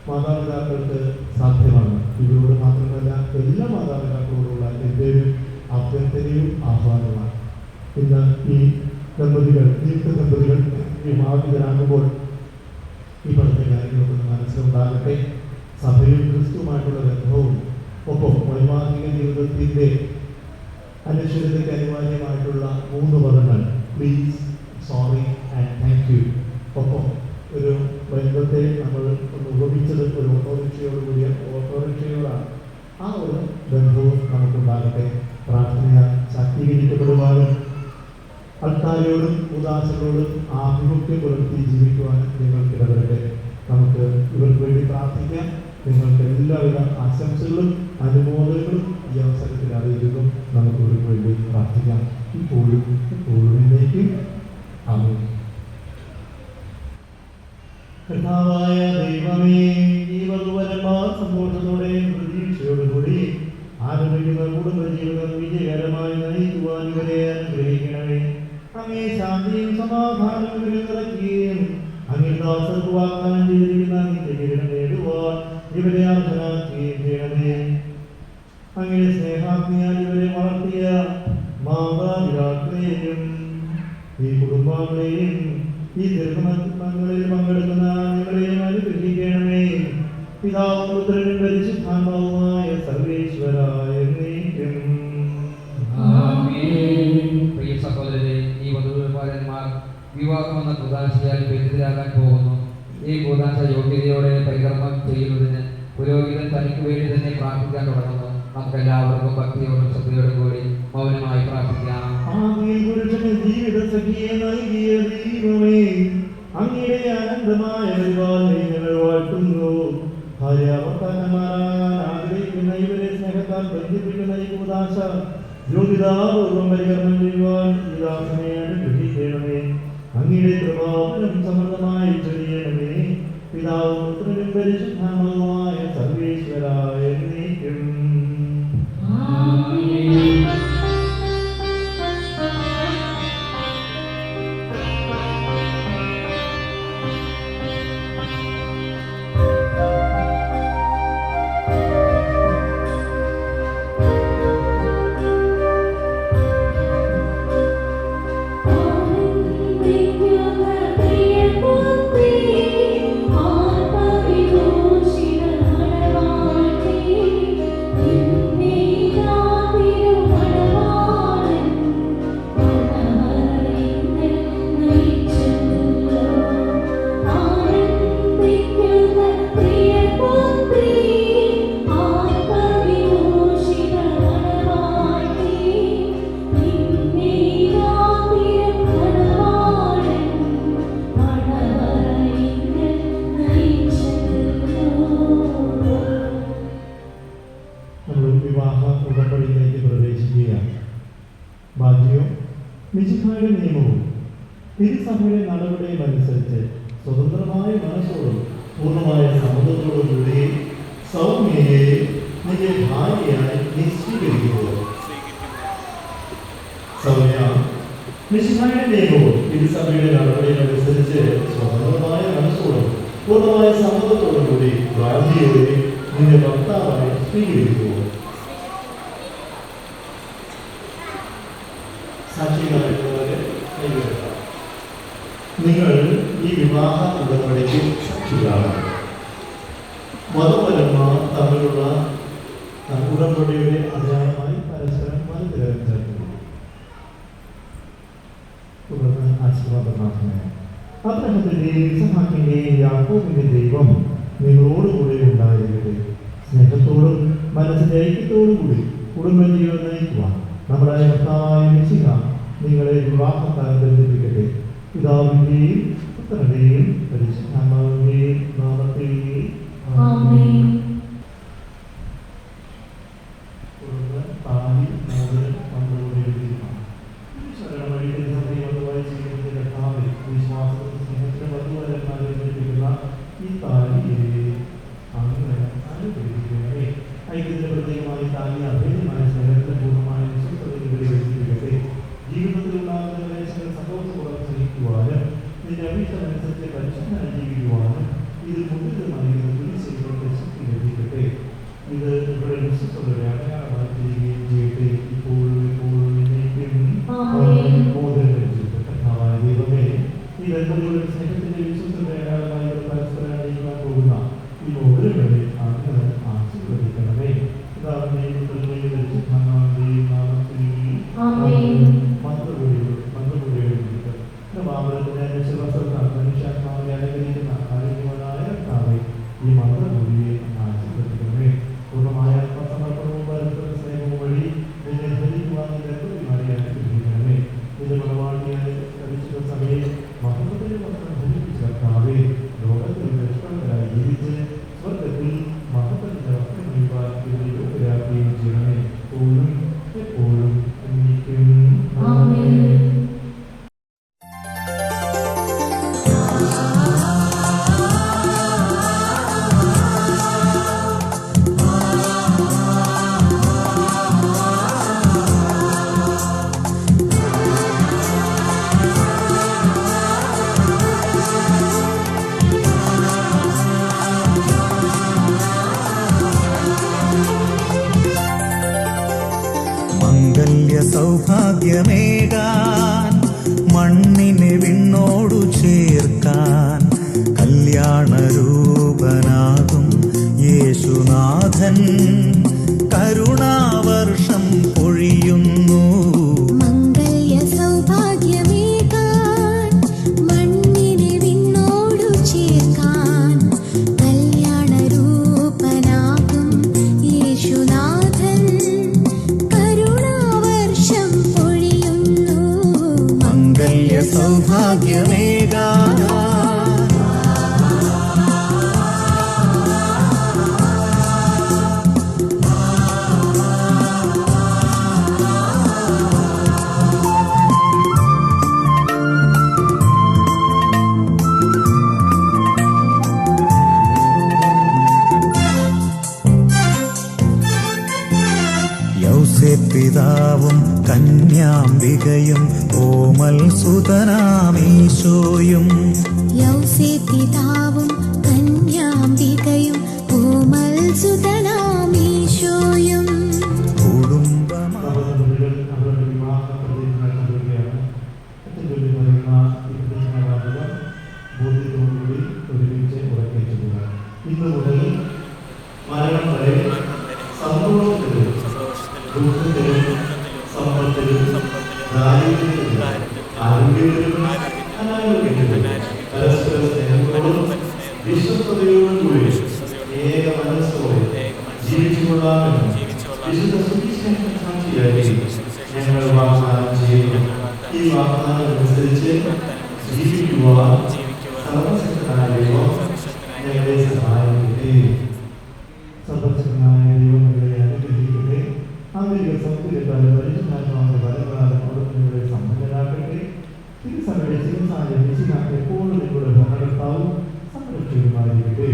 മാതാപിതാക്കൾക്ക് സാധ്യമാണ്. ഇവരോട് മാത്രമല്ല എല്ലാ മാതാപിതാക്കളോടുള്ള എൻ്റെ അഭ്യർത്ഥനയും ആഹ്വാനമാണ്. ഇന്ന് ഈ ദമ്പതികൾ വിവാഹിതരാകുമ്പോൾ ഈ പറഞ്ഞ കാര്യങ്ങളൊക്കെ മനസ്സിലുണ്ടാകട്ടെ. സഭയും ക്രിസ്തുവുമായിട്ടുള്ള ബന്ധവും ഒപ്പം വൈവാഹിക ജീവിതത്തിൻ്റെ അനശ്വരതയ്ക്ക് അനിവാര്യമായിട്ടുള്ള 3 പദങ്ങൾ please, sorry and thank you. ഒപ്പം ഒരു ബന്ധത്തെ നമ്മൾ ഒന്ന് ഉപമിച്ചത് ഒരു ഓട്ടോറിക്ഷയോടാണ്. ആ ഒരു ബന്ധവും നമുക്കുണ്ടാകട്ടെ. പ്രാർത്ഥന ശാക്തീകരിക്കപ്പെടുവാനും അൾത്താരയോടും ഉദാസകളോടും ആഭിമുഖ്യം പുലർത്തി ജീവിക്കുവാനും നിങ്ങൾക്ക് ഇടവരട്ടെ. നമുക്ക് ഇവർക്ക് വേണ്ടി പ്രാർത്ഥിക്കാം. നിങ്ങൾക്ക് എല്ലാവിധ ആശംസകളും അനുമോദനങ്ങളും ഈ അവസരത്തിൽ അറിയിക്കുന്നു. നമുക്ക് ഇവർക്ക് വേണ്ടി പ്രാർത്ഥിക്കാം. ഇപ്പോഴും എന്നേക്കും ആമേൻ. കർത്താവായ ദൈവമേ, ഈ വധുവരന്മാർ സന്തോഷത്തോടെ പ്രതീക്ഷയോടുകൂടി ആരംഭിക്കുന്ന കുടുംബജീവിതം വിജയകരമായി നയിക്കുവാൻ ഇവരെ അനുഗ്രഹിക്കണമേ. അങ്ങേ ശാന്തിയും സമാധാനവും നിറയ്ക്കുകയും അങ്ങേ ദാസർക്ക് വാഗ്ദാനം ചെയ്തിരിക്കുന്ന നിത്യകിരീടം നേടുവാൻ ഇവരെ അർഹരാക്കുകയും ചെയ്യണമേ. അങ്ങേ സ്നേഹാഗ്നിയാൽ ഇവരെ വളർത്തിയ മാതാപിതാക്കളെയും ഈ കുടുംബാംഗങ്ങളെയും ഈ ദീർഘമങ്ങളിൽ പങ്കെടുക്കുന്ന ഞങ്ങളെയും അനുഗ്രഹിക്കണമേ. പിതാവും പുത്രനും പരിശുദ്ധാത്മാവുമായ സർവേശ്വരായ പ്രിയ സഹോദരരെ, ഈ വധൂവരന്മാർ വിവാഹമെന്ന കൂദാശയാൽ ബന്ധിതരാകാൻ പോകുന്നു. ഈ കൂദാശ യോഗ്യതയോടെ പരികർമ്മം ചെയ്യുന്നതിന് പുരോഹിതൻ തനിക്ക് വേണ്ടി തന്നെ പ്രാർത്ഥിക്കാൻ തുടങ്ങുന്നു. നമുക്ക് എല്ലാവർക്കും ഭക്തിയോടും ശ്രദ്ധയോടും കൂടി മൗനമായി പ്രാർത്ഥിക്കാം. ആദിയിൽ പുരുഷന് ജീവിത സഖിയെ നൽകിയ ദൈവമേ, അങ്ങയുടെ അനന്തമായ ഞങ്ങൾ വാഴ്ത്തുന്നു. ഭാര്യാഭർത്താക്കന്മാരാകാൻ ആഗ്രഹിക്കുന്ന ഇവരെ സ്നേഹത്താൽ ബന്ധിപ്പിക്കുന്ന ഈ കൂദാശ യോഗ്യതാപൂർവം പരികർമ്മം ചെയ്യുവാൻ ഈ ദാസനെ അനുഗ്രഹിക്കണമേ. അങ്ങയുടെ കൃപാവനം സമൃദ്ധമായി ചൊരിയണമേ. പിതാവും പുത്രനും പരിശുദ്ധാത്മാവുമായ സർവേശ്വരായ എന്നേക്കും. മിശിഹായുടെ നിയമവും തിരുസഭയുടെ നടപടിയും അനുസരിച്ച് സ്വതന്ത്രമായ മനസ്സോടും പൂർണ്ണമായ സമ്മതത്തോടും കൂടി സൗമ്യയെ നിന്റെ ഭാര്യയായി നിശ്ചീകരിക്കുക. സൗമ്യ, മിശിഹായുടെ നിയമവും തിരുസഭയുടെ നടപടിയും അനുസരിച്ച് സ്വതന്ത്രമായ മനസ്സോടും പൂർണ്ണമായ സമ്മതത്തോടും കൂടി ഭാര്യയോടെ നിന്റെ ഭർത്താവായി സ്വീകരിക്കുക. നിങ്ങൾ ഈ വിവാഹ ഉടമ്പടിക്ക് സാക്ഷികളാണ്. മതപരന്മാർ തമ്മിലുള്ള ഉടമ്പടിയുടെ അടയാളമായി പരസ്പരം മനസ്സിലാക്കി ചേർക്കുന്നു. തുടർന്ന് ആശീർവാദ പ്രാർത്ഥന. അബ്രഹാമിന്റെയും ഇസഹാക്കിന്റെയും യാക്കോബിന്റെ ദൈവം നിങ്ങളോടുകൂടി ഉണ്ടായിരിക്കട്ടെ. സ്നേഹത്തോടും മനസ്സിന്റെ ഐക്യത്തോടും കൂടി കുടുംബജീവൻ നയിക്കുവാൻ നമ്മുടെ കർത്താവായ മിശിഹ നിങ്ങളെ വിവാഹത്താൽ ബന്ധിപ്പിക്കട്ടെ. പിതാവിന്റെയും പുത്രന്റെയും പരിശുദ്ധാത്മാവിന്റെയും നാമത്തിൽ ആമേൻ. തുടർന്ന് താലി മോതിരം പണ്ടുകൂടി എഴുതിയിരിക്കണം. ശരണമഴിയുടെ സഭയുമായി ജീവിതത്തിന്റെ കർത്താവിൽ വിശ്വാസത്തിന്റെ സ്നേഹത്തിന്റെ വധുവരന്മാരെ ബന്ധിപ്പിക്കുന്ന ഈ താലി അങ്ങനെ അനുഗ്രഹിക്കണമേ. ഐക്യത്തിന്റെ പ്രത്യേകമായി താലി അഭേദ്യമായ സ്നേഹത്തിന്റെ പൂർണ്ണമായ വിശ്വസതയിലൂടെ ബന്ധിപ്പിക്കട്ടെ. ജീവിതത്തിലുണ്ടാകുന്ന ക്ലേശങ്ങൾ സന്തോഷപൂർവ്വം സഹിക്കുവാനും നിന്റെ അഭീഷ്ടമനുസരിച്ച് പരിശുദ്ധനായി ജീവിക്കുവാനും ഇത് മുന്നിൽ നൽകുന്ന തുല്യശൈലികളുടെ ശക്തി ലഭിക്കട്ടെ. ഇത് ഇവിടെ വിശ്വസതയുടെ അടയാളമായി തീരുകയും ചെയ്യട്ടെ. ഇപ്പോഴും എപ്പോഴും എന്നേക്കും കർത്താവായ ദൈവമേ, ഈ ദമ്പതികളുടെ സ്നേഹത്തിന്റെ വിശ്വസതയുടെ അടയാളമായി പരസ്പരം അറിയിക്കാൻ പോകുന്ന ഈ മോതിരങ്ങളെ അങ്ങ് ആശീർവദിക്കണമേ. പിതാവിന്റെയും പുത്രന്റെയും പരിശുദ്ധാത്മാവിന്റെയും നാമത്തിൽ മനുഷ്യാത്മാവിനെ അനുഗ്രഹിക്കുന്ന ആരോഗ്യവാനായ കർത്താവേ, ഈ മന്ത്രമൂലിയെ ആശീർവദിക്കണമേ. പൂർണ്ണമായ ആത്മസമർപ്പണവും പരസ്പര സ്നേഹവും വഴി നിന്നെ ധരിക്കുവാൻ ദമ്പതിമാരെ അനുഗ്രഹിക്കണമേ. നിന്റെ മണവാട്ടിയായ പരിശുദ്ധ സഭയെ മഹത്വത്തിന്റെ വസ്ത്രം ധരിപ്പിച്ച കർത്താവേ, ലോകത്തിൽ രക്ഷകരായി ജീവിച്ച് സ്വർഗത്തിൽ മഹത്വത്തിന്റെ വസ്ത്രം നൽകുവാൻ ഇതിനെ യോഗ്യരാക്കുകയും ചെയ്യണമേ. എപ്പോഴും എപ്പോഴും എന്നേക്കും ആമേൻ. സൗഭാഗ്യമേകാൻ മണ്ണിനെ വിണ്ണോടു ചേർക്കാൻ കല്യാണരൂപനാകും യേശുനാഥൻ കരുണാവർഷം പൊഴിയുന്നു. കല്യാണരൂപനാകും യേശുനാഥൻ ഭാഗ്യമേകാ. പിതാവും കന്യാംബികയും ഓമൽ സുതനാമീശോയും. പിതാവും കന്യാംബികയും ഓമൽ സുതനാമീശോയും. ഇന്ന് മുതൽ മരണം വരെ സന്തോഷത്തിലും ദുഃഖത്തിലും സമ്പത്തിലും ദാരിദ്ര്യത്തിലും ആരോഗ്യത്തിലും അനാരോഗ്യത്തിലും പരസ്പര സ്നേഹത്തോടും വിശ്വസ്തയോടും കൂടി ഏക മനസ്സോടെ ജീവിച്ചുകൊള്ളാമെന്നും വിശുദ്ധ സുവിശേഷം സാക്ഷിയായി ഞങ്ങൾ വാഗ്ദാനം ചെയ്യുന്നു. ഈ വാഗ്ദാനം അനുസരിച്ച് ജീവിക്കുവാൻ സർവശക്തനായ ദൈവം ഞങ്ങളെ സഹായിക്കട്ടെ. സർവശക്തനായ ദൈവം ഞങ്ങളെ അനുഗ്രഹിക്കട്ടെ. ആന്തരിക സൗന്ദര്യത്താലും പരിശുദ്ധാത്മാവിന്റെ ഫലങ്ങളാലും അവിടുന്ന് നിങ്ങളെ സമ്പന്നരാക്കട്ടെ. തിരുസഭയുടെ ചികിത്സായ എപ്പോഴും നിങ്ങളുടെ ഭരണകർത്താവും സംരക്ഷകരുമായിരിക്കട്ടെ.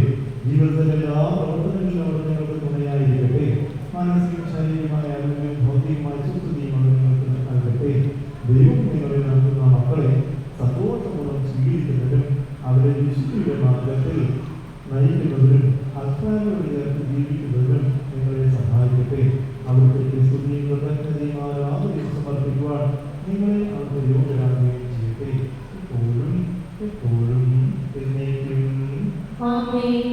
ജീവിതത്തിന്റെ എല്ലാ പ്രവർത്തനങ്ങളിലും അവിടെ നിങ്ങൾക്ക് തുണയായിരിക്കട്ടെ. മാനസിക ശാരീരികമായ ആരോഗ്യവും ഭൗതികമായ സുസ്ഥിതിയും അവിടെ നിങ്ങൾക്ക് നൽകട്ടെ. ദൈവം നിങ്ങളെ നൽകുന്ന മക്കളെ സന്തോഷപൂർവ്വം സ്വീകരിക്കുന്നതിനും അവരെ വിശുദ്ധിയുടെ മാർഗത്തിൽ നയിക്കുന്നതിനും അത്യാരോട് ചേർത്ത് ജീവിക്കുന്നതിനും നിങ്ങളെ സഹായിക്കട്ടെ. അവിടുത്തെ സ്തുതിയും കൃതജ്ഞതയും ആരാധനയും സമർപ്പിക്കുവാൻ നിങ്ങളെ അവിടുത്തെ യോഗ്യരാകുകയും ചെയ്യട്ടെ. എപ്പോഴും എപ്പോഴും എന്നേക്കും. ആമേൻ.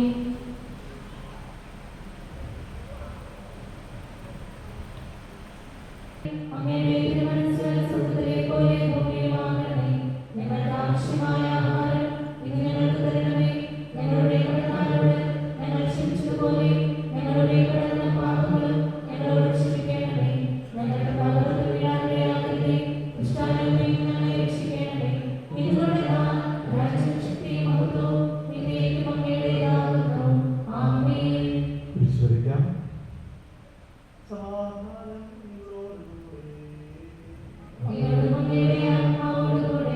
അങ്ങയുടെ തിരുമനസ്സ് സ്വർഗ്ഗത്തിലെ പോലെ ഭൂമിയിലുമാകണമേ. ഞങ്ങൾക്ക് ആവശ്യമായ ആഹാരം ഇന്ന് ഞങ്ങൾക്ക് തരണമേ. ഞങ്ങളുടെ കടക്കാരോട് ഞങ്ങൾ ക്ഷമിച്ചതുപോലെ ഞങ്ങളുടെ കടന്ന പാപങ്ങളും ഞങ്ങളോട് ക്ഷമിക്കണമേ. ഞങ്ങളുടെ പാപത്തിൽ വീഴാനിടയാക്കരുതേ. ദുഷ്ടാരൂപിയിൽ ഞങ്ങളെ രക്ഷിക്കണമേ. ഇതുകൊണ്ട് രാജ്യവും ശക്തിയും മഹത്വവും എന്നേക്കും അങ്ങയുടേതാകുന്നു. ആമേൻ. വിശ്വസിക്കാം. അങ്ങയുടെ അങ്ങയുടെ ആത്മാവോടുകൂടെ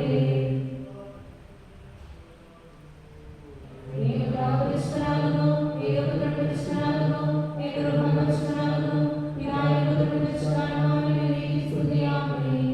ഏകപ്രാപരിഷ്ഠനാകുന്നു, ഏകപുത്രൻ പരിഷ്ഠനാകുന്നു, ഏകരൂപം പരിഷ്ഠനാകുന്നു. പിതാവിനും പുത്രനും പരിശുദ്ധാത്മാവിനും എന്നേക്കും സ്തുതി. ആമേൻ.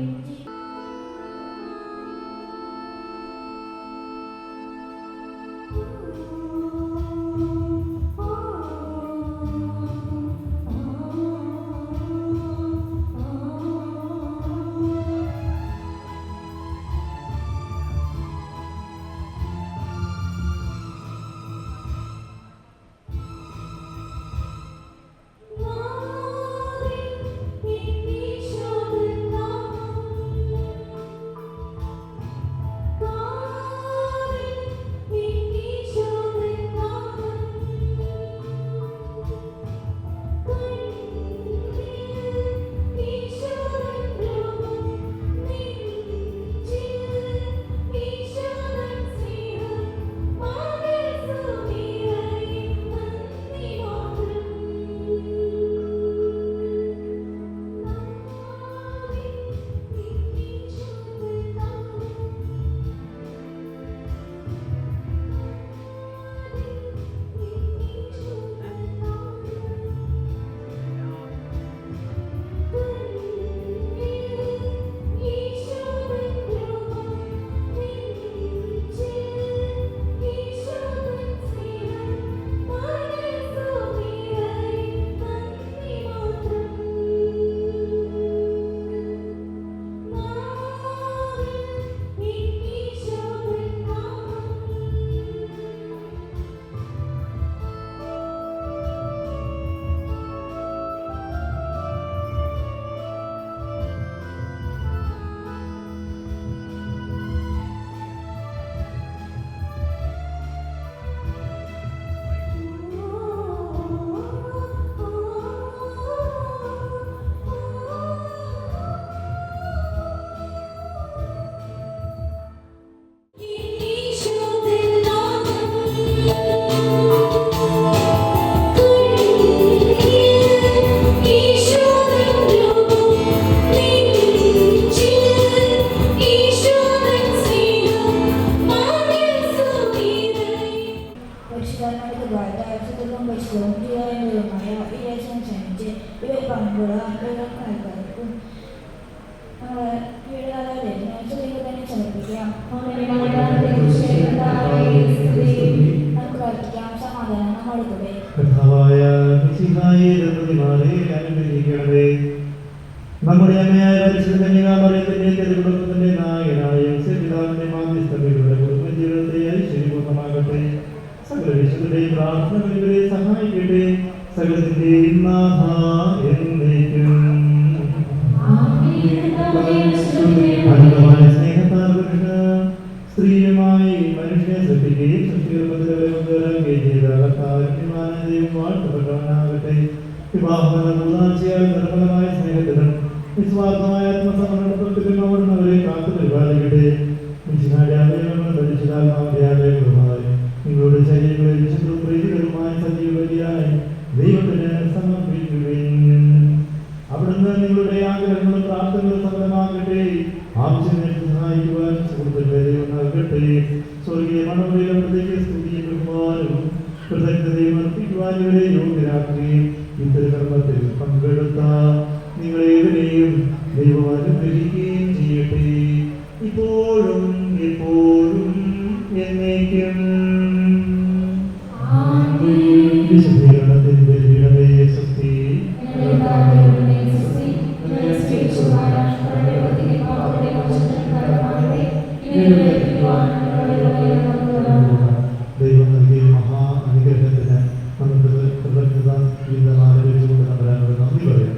ദൈവമായ വിവേചനം ക്ഷണിച്ച് ഇവർ പങ്കുകൊള്ളാൻ ഓരോരുത്തർക്കും നമ്മളെ വീടുകാരെ ദൈവം തന്നെ സമർപ്പിക്കാം. നമുക്ക് പ്രാർത്ഥിക്കാം. സമാധാനം നമ്മുടെ കൂടെ. കർത്താവായ മിശിഹായെ ദമ്പതിമാരെ അനുഗ്രഹിക്കണമേ. നമ്മുടെ അമ്മയായ പരിശുദ്ധ കന്യകാമറിയത്തിന്റെ തിരുകുടുംബത്തിന്റെ നായകനായ യേശുപിതാവിന്റെ മാധ്യസ്ഥതയിലൂടെ കുടുംബജീവിതത്തെ ഐശ്വര്യപൂർണ്ണമാകട്ടെ. സകല വിശുദ്ധരുടെയും പ്രാർത്ഥനകൾ ഇവരെ സഹായിക്കട്ടെ. സകലത്തിന്റെയും നാഥ എന്നേക്കും. അനന്തമായ സ്നേഹത്താൽ സ്ത്രീയുമായി മനുഷ്യനെ സൃഷ്ടിക്കുകയും സൃഷ്ടികർമ്മത്തിലവരെയും ചെയ്ത കർത്താവിന്റെ വാഴ്ത്തപ്പെട്ടവനാകട്ടെ. വിവാഹബന്ധം നിർമ്മലമായ സ്നേഹത്തിനും നിസ്വാർത്ഥമായ ആത്മസമർപ്പണത്തിലും അവിടുന്ന് അവരെ കാത്തു പരിപാലിക്കട്ടെ. നിങ്ങളുടെ ശരീരങ്ങളെ വിശുദ്ധവും പ്രീതികരവുമായ സജീവബലിയായി ദൈവത്തിന് സമർപ്പിക്കുകയും അവിടുന്ന് നിങ്ങളുടെ ആഗ്രഹങ്ങളും പ്രാർത്ഥനകളും സഫലമാകട്ടെ. ആവശ്യങ്ങൾക്ക് സഹായിക്കുവാൻ സുഹൃത്തുക്കളെ ദൈവം നൽകട്ടെ. സ്വർഗീയ മണമുറിയിലവിടത്തേക്ക് സ്തുതിയും ബഹുമാനവും കൃതജ്ഞതയും അർപ്പിക്കുവാൻ ഇവരെ യോഗ്യരാക്കുകയും ഇത്തരകർമ്മത്തിൽ പങ്കെടുത്ത നിങ്ങളേവരെയും ദൈവം അനുഗ്രഹിക്കുകയും ചെയ്യട്ടെ. ഇപ്പോഴും എപ്പോഴും എന്നേക്കും. വിശുദ്ധീകരണത്തിന്റെ ദൈവമേ സ്വസ്തി. ദൈവം നൽകിയ മഹാ അനുഗ്രഹത്തിന് നമുക്ക് കൃതജ്ഞത ഗീതം ആലപിച്ചുകൊണ്ട് നമ്മളോട് നന്ദി പറയാം.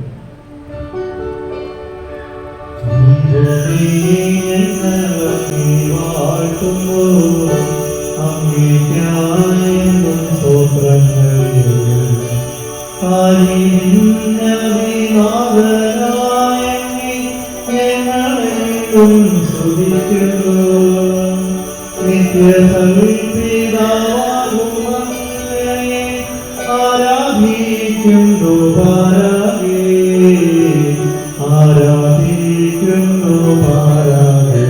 ആരാധിക്കുന്നു പാരാഗേ ആരാധിക്കുന്നു പാരാഗേ.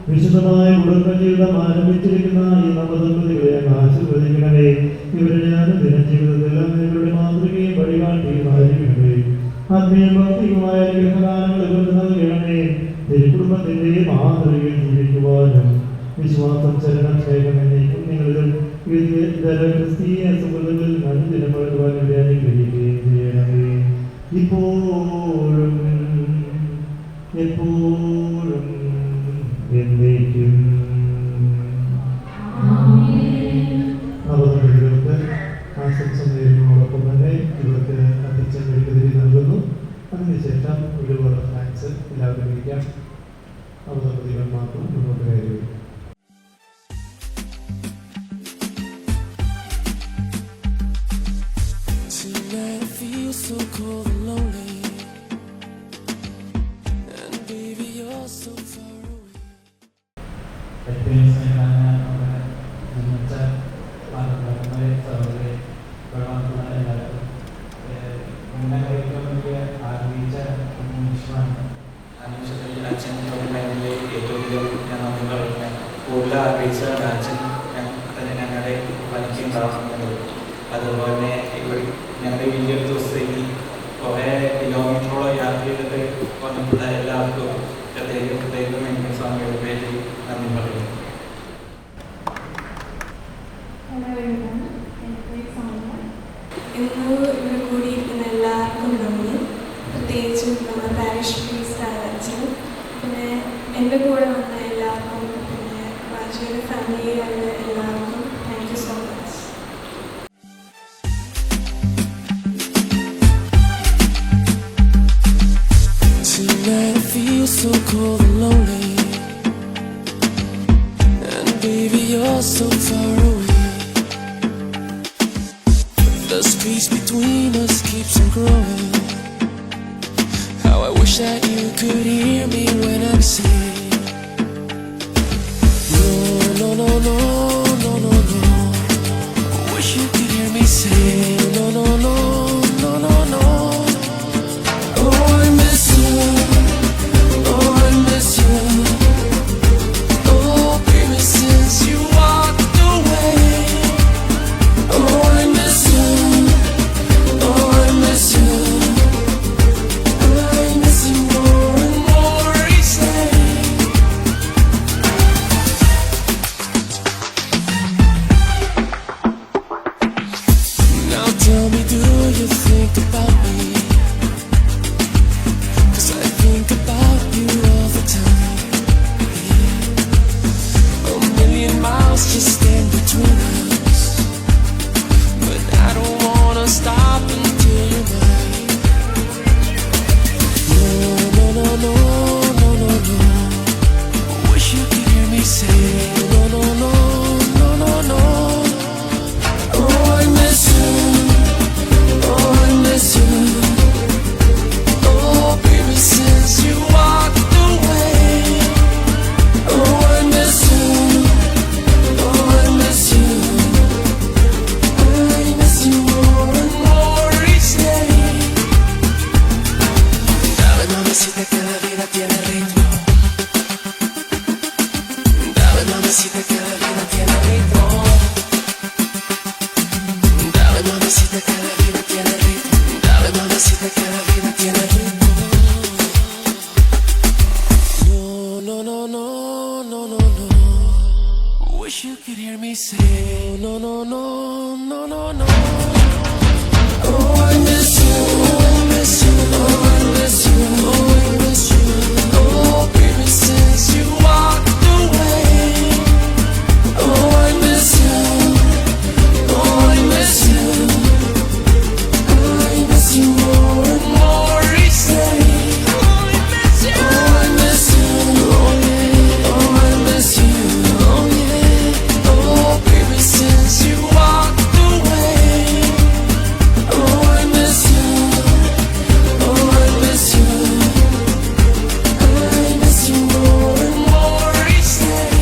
വിശുദ്ധമായ കുടുംബജീവിതം ആരംഭിച്ചിരിക്കുന്ന ഈ നവദമ്പതികളെ ആശീർവദിക്കണമേ. ഇവരുടെ അനുദിന ജീവിതത്തിലെല്ലാം ഇവരുടെ മാതൃകയും വഴികാട്ടിയും ആയിരിക്കണമേ. ആത്മീയ ഭൗതികമായ ഗ്രഹദാനങ്ങൾ ഇവർക്ക് നൽകണമേ. തിരുക്കുടുംബത്തിന്റെ മാതൃകയിൽ ജീവിക്കുവാനും വിശ്വാസം ശരണം സ്നേഹം എന്നീ കുഞ്ഞുങ്ങളിലും ഇതര ക്രിസ്തീയ സുഹൃത്തുക്കളിൽ അനുദിനം വളരുവാൻ ഇവരെ അനുഗ്രഹിക്കുകയും ചെയ്യണമേ. ഇപ്പോഴും എപ്പോഴും എന്നേക്കും. നവദമ്പതികൾക്ക് ആശംസ നേരുന്നതോടൊപ്പം തന്നെ ഇവർക്ക് അധ്യക്ഷൻ മെഴുകുതിരി നൽകുന്നു. അതിനുശേഷം ഒരു താങ്ക്സ് എല്ലാവരും ഇരിക്കാം. നവദമ്പതികൾ മാത്രം മുന്നോട്ട് കയറി വരും. So cold and lonely, and baby you're so far away. ഏറ്റവും സ്നേഹമായ നമ്മുടെ ജനിച്ച മാതാപിതാക്കളെ സഹോദരി പ്രവർത്തന എല്ലാവർക്കും ഞങ്ങൾ ഏറ്റവും വലിയ ആഗ്രഹിച്ച നിമിഷമാണ്. അച്ഛൻ ഗവൺമെൻറ്റിലെ ഏറ്റവും വലിയ ഞാൻ നന്ദി പറയുന്നത് കൂടുതൽ ആഗ്രഹിച്ച അച്ഛൻ ഞങ്ങളുടെ പലിക്കും പ്രാർത്ഥിക്കുന്നത്. അതുപോലെ ഇവിടെ ഞങ്ങളുടെ വലിയൊരു ദിവസം so cold and lonely. And baby, you're so far away. The space between us keeps on growing. How I wish that you could hear me when I'm saying, no, no, no, no, no, no, no. Wish you could hear me say, no, no, no, no, no, no. Oh, I miss you. Oh, I miss you. Oh, baby, since you walked away. Oh, I miss you. Oh, I miss you. I miss you more and more each day. Now tell me, do you think about me? 'Cause I think about you all the time. A million miles just stand between us, but I don't wanna stop until you're mine. No, no, no, no, no, no, no. Wish you could hear me say, no, no, no, no, no, no. Oh, I miss you. Oh, I miss you. Oh, baby, since you walked away. Oh, I miss you. Oh, I miss you. I miss you more and more each day. Dale, mamacita, que la vida tiene ritmo. Dale, mamacita, que la vida tiene ritmo. Dale, mamacita, que la vida tiene ritmo. Dale, mamacita, que la vida tiene ritmo. No, no, no, no, no, no, no. Wish you could hear me say, no, no, no, no, no, no. Oh, I miss you. Oh, I miss you. Oh, I miss you. Oh, I miss you. Oh, baby, since you walked away. Oh, I miss you. Oh, I miss you. I miss you more and more each day. Oh, I miss you. Oh, I miss you. Oh, yeah. Oh, I miss you. Oh, yeah. Oh, baby, since you walked away. Oh, I miss you. Oh, I miss you. I miss you more and more each day.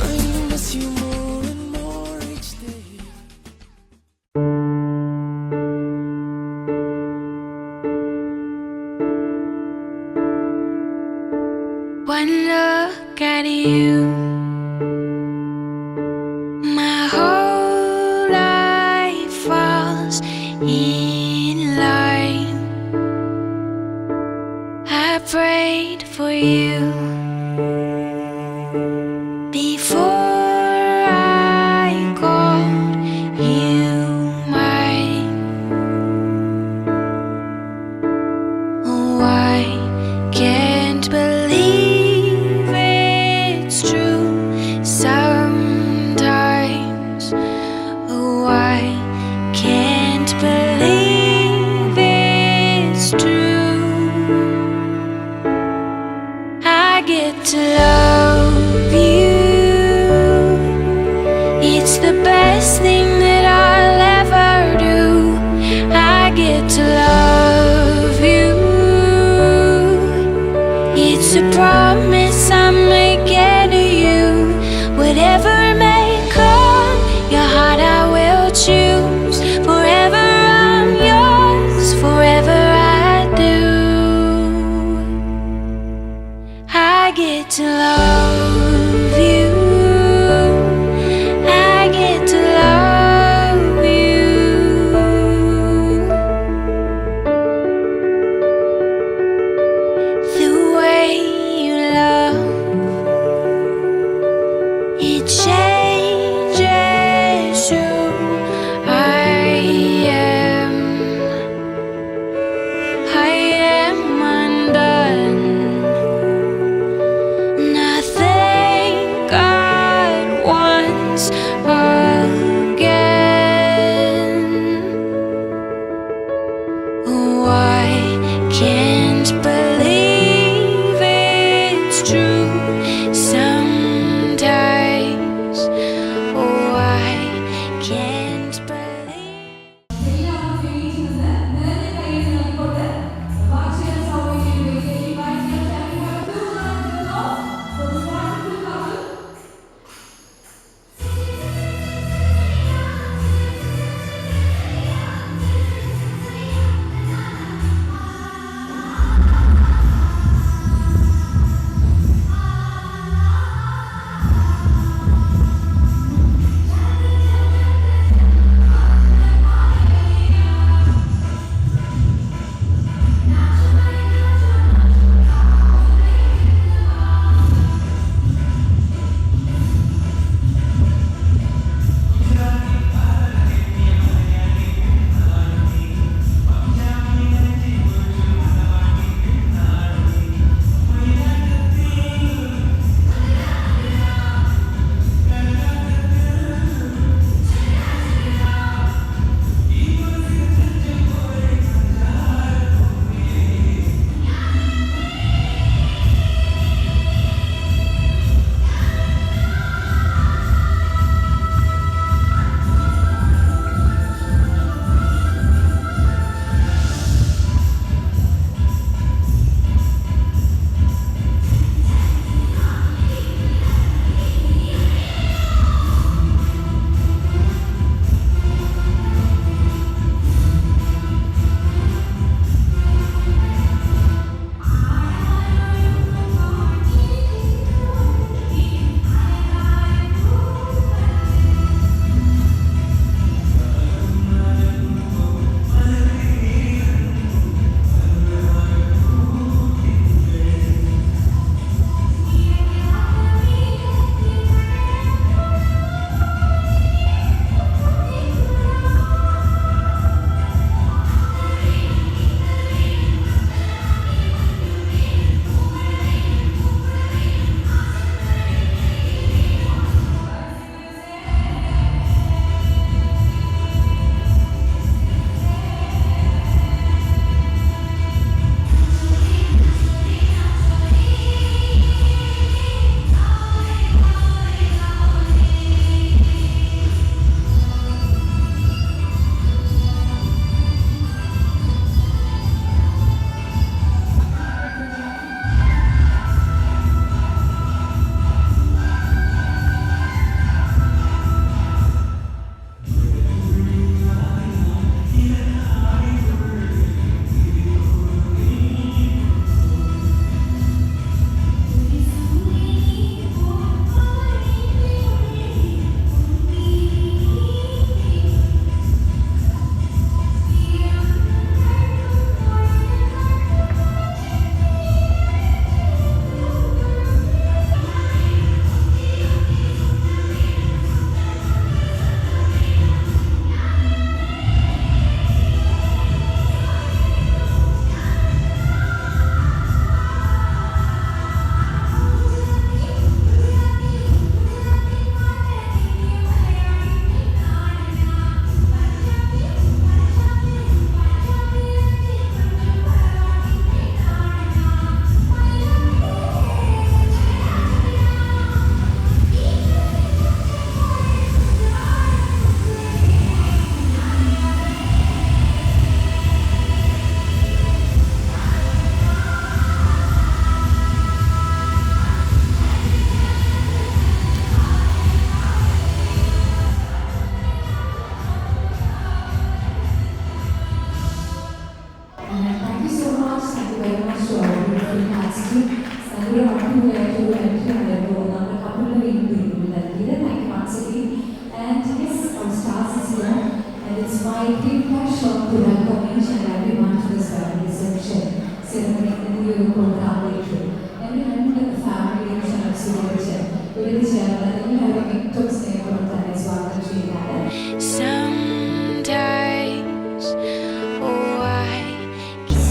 I miss you more and more each day. One look at you, my whole life falls in line. I prayed for you before I called you mine. Oh, I can't believe it's true sometimes. Oh, I can't believe it's true. I get to love you. It's the best thing that I'll ever do. I get to love you. It's a promise I'm making to you. Whatever may come, your heart I will choose. Forever I'm yours, forever I do. I get to love you. I get to love you.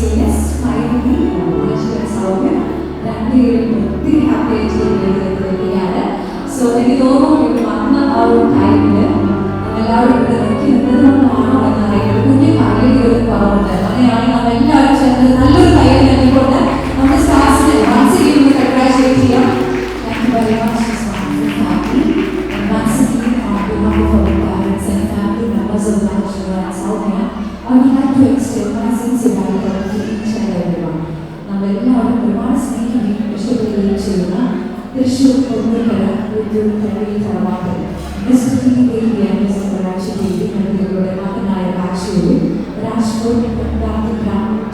So yes, finally, സൗമ്യം രണ്ടുപേരും ഒത്തിരി happy ആയിട്ട്. So എനിക്ക് തോന്നുന്നു വന്ന ആ ഒരു ടൈമില് എല്ലാവരും ഇവിടെ നോക്കി നിന്നതുകൊണ്ടാണോ എന്നറിയില്ല, കുഞ്ഞു കയ്യിൽ ഒരു കുറവുണ്ട്. അങ്ങനെയാണെങ്കിൽ നമ്മൾ എല്ലാവരും ചേർന്ന് നല്ലൊരു കയ്യിൽ നൽകിക്കൊണ്ട് നമ്മുടെ സ്റ്റാഫിനെ once again ഒന്ന് congratulate ചെയ്യാം. Thank you very much. And once again, on behalf of our parents and family members of Rajshura and Soumya, I would like to extend my sincere gratitude to each and everyone. നമ്മളെല്ലാവരും ഒരുപാട് സ്നേഹിക്കുകയും ഇഷ്ടപ്പെടുകയും ചെയ്യുന്ന തൃശ്ശൂർ പൊന്നൂക്കര തറവാട്ടിൽ mister T Devi and mister Raj Devi എന്നിവരുടെ മകനായ രാജുവിൽ രാജ്കോട്ട്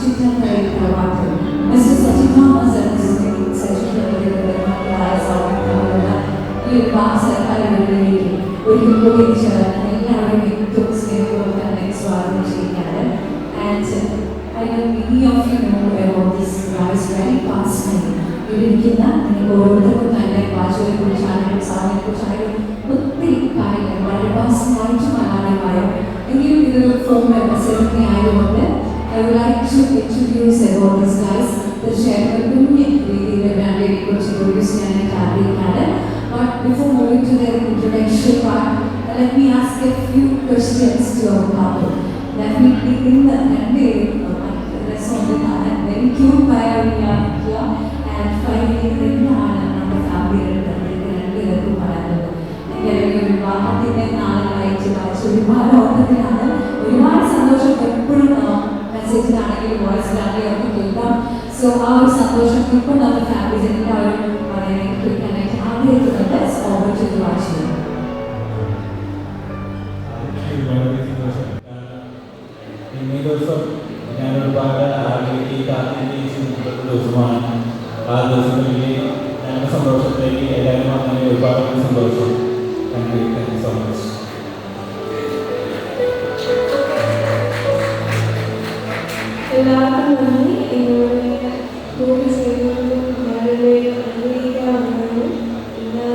ചിറ്റക്കരയിൽ തറവാട്ടിൽ മിസ്റ്റർ സച്ചിൻ തോമസ് ആൻഡ് സച്ചിൻ എന്നിവരുടെ മക്കളായ സൗകര്യമുള്ള ഈ വിവാഹ സർക്കാരുകളിലേക്ക് ഒരിക്കൽ കൂടി ചേർന്ന് എല്ലാവരും ഏറ്റവും സ്നേഹത്തോടെ തന്നെ സ്വാഗതം ചെയ്യുകയാണ്. And I know many of you know about this guys very personally. ഇരിക്കുന്ന നിങ്ങൾ ഓരോരുത്തർക്കും തന്നെ വാചകയെ കുറിച്ചാണെങ്കിലും സാധനത്തെ കുറിച്ചാണെങ്കിലും ഒത്തിരി കാര്യങ്ങൾ വളരെ വാസ്തവമായിട്ട് മലയാളമായ എങ്കിലും ഇതൊരു ഫോം മെമ്പർസിനെ ആയതുകൊണ്ട് I would like to introduce about these guys. തീർച്ചയായിട്ടും ഒരു കുഞ്ഞ് രീതിയിൽ ബ്രാൻഡിനെ കുറിച്ച് ഇൻട്രൊഡ്യൂസ് ചെയ്യാനായിട്ട് ആഗ്രഹിക്കുകയാണ്. But before moving to their introduction part, let me ask a few questions to our couple. Definitely ഇന്ന് രണ്ടുപേരും very cute pair here and finally എന്താണ് നമ്മുടെ ഫാമിലിയുടെ രണ്ടുപേർക്കും പറയാനുള്ളത്. എനിക്കറിയാം വിവാഹത്തിൻ്റെ നാളുകളായിട്ട് വായിച്ച ഒരുപാട് ഓട്ടത്തിലാണ്, ഒരുപാട് സന്തോഷം എപ്പോഴും മെസ്സേജിലാണെങ്കിലും വോയിസിലാണെങ്കിലും ഒക്കെ കേൾക്കാം. സോ ആ ഒരു സന്തോഷം ഇപ്പോൾ നമ്മുടെ ഫാമിലീസ് എല്ലാവരും പറയാനായിട്ട് കേൾക്കാനായിട്ട് ആഗ്രഹിക്കുന്നുണ്ട്. ഓവർ ടു വാച്ച് ചെയ്യാം. ഇന്നേ ദിവസം ഞാൻ ഒരുപാട് കാത്തിരിക്കുന്ന ദിവസമാണ്. ആ ദിവസത്തിലേക്ക് ഞങ്ങളുടെ സന്തോഷത്തിലേക്ക് എല്ലാവരും വന്നതിന് ഒരുപാട് സന്തോഷം. Thank you so much. എല്ലാവർക്കും നന്ദി. എന്നോട് ജോലി ചെയ്തുകൊണ്ടും ഞങ്ങളുടെ അനുഗ്രഹിക്കാവുന്നതും ഇന്ന്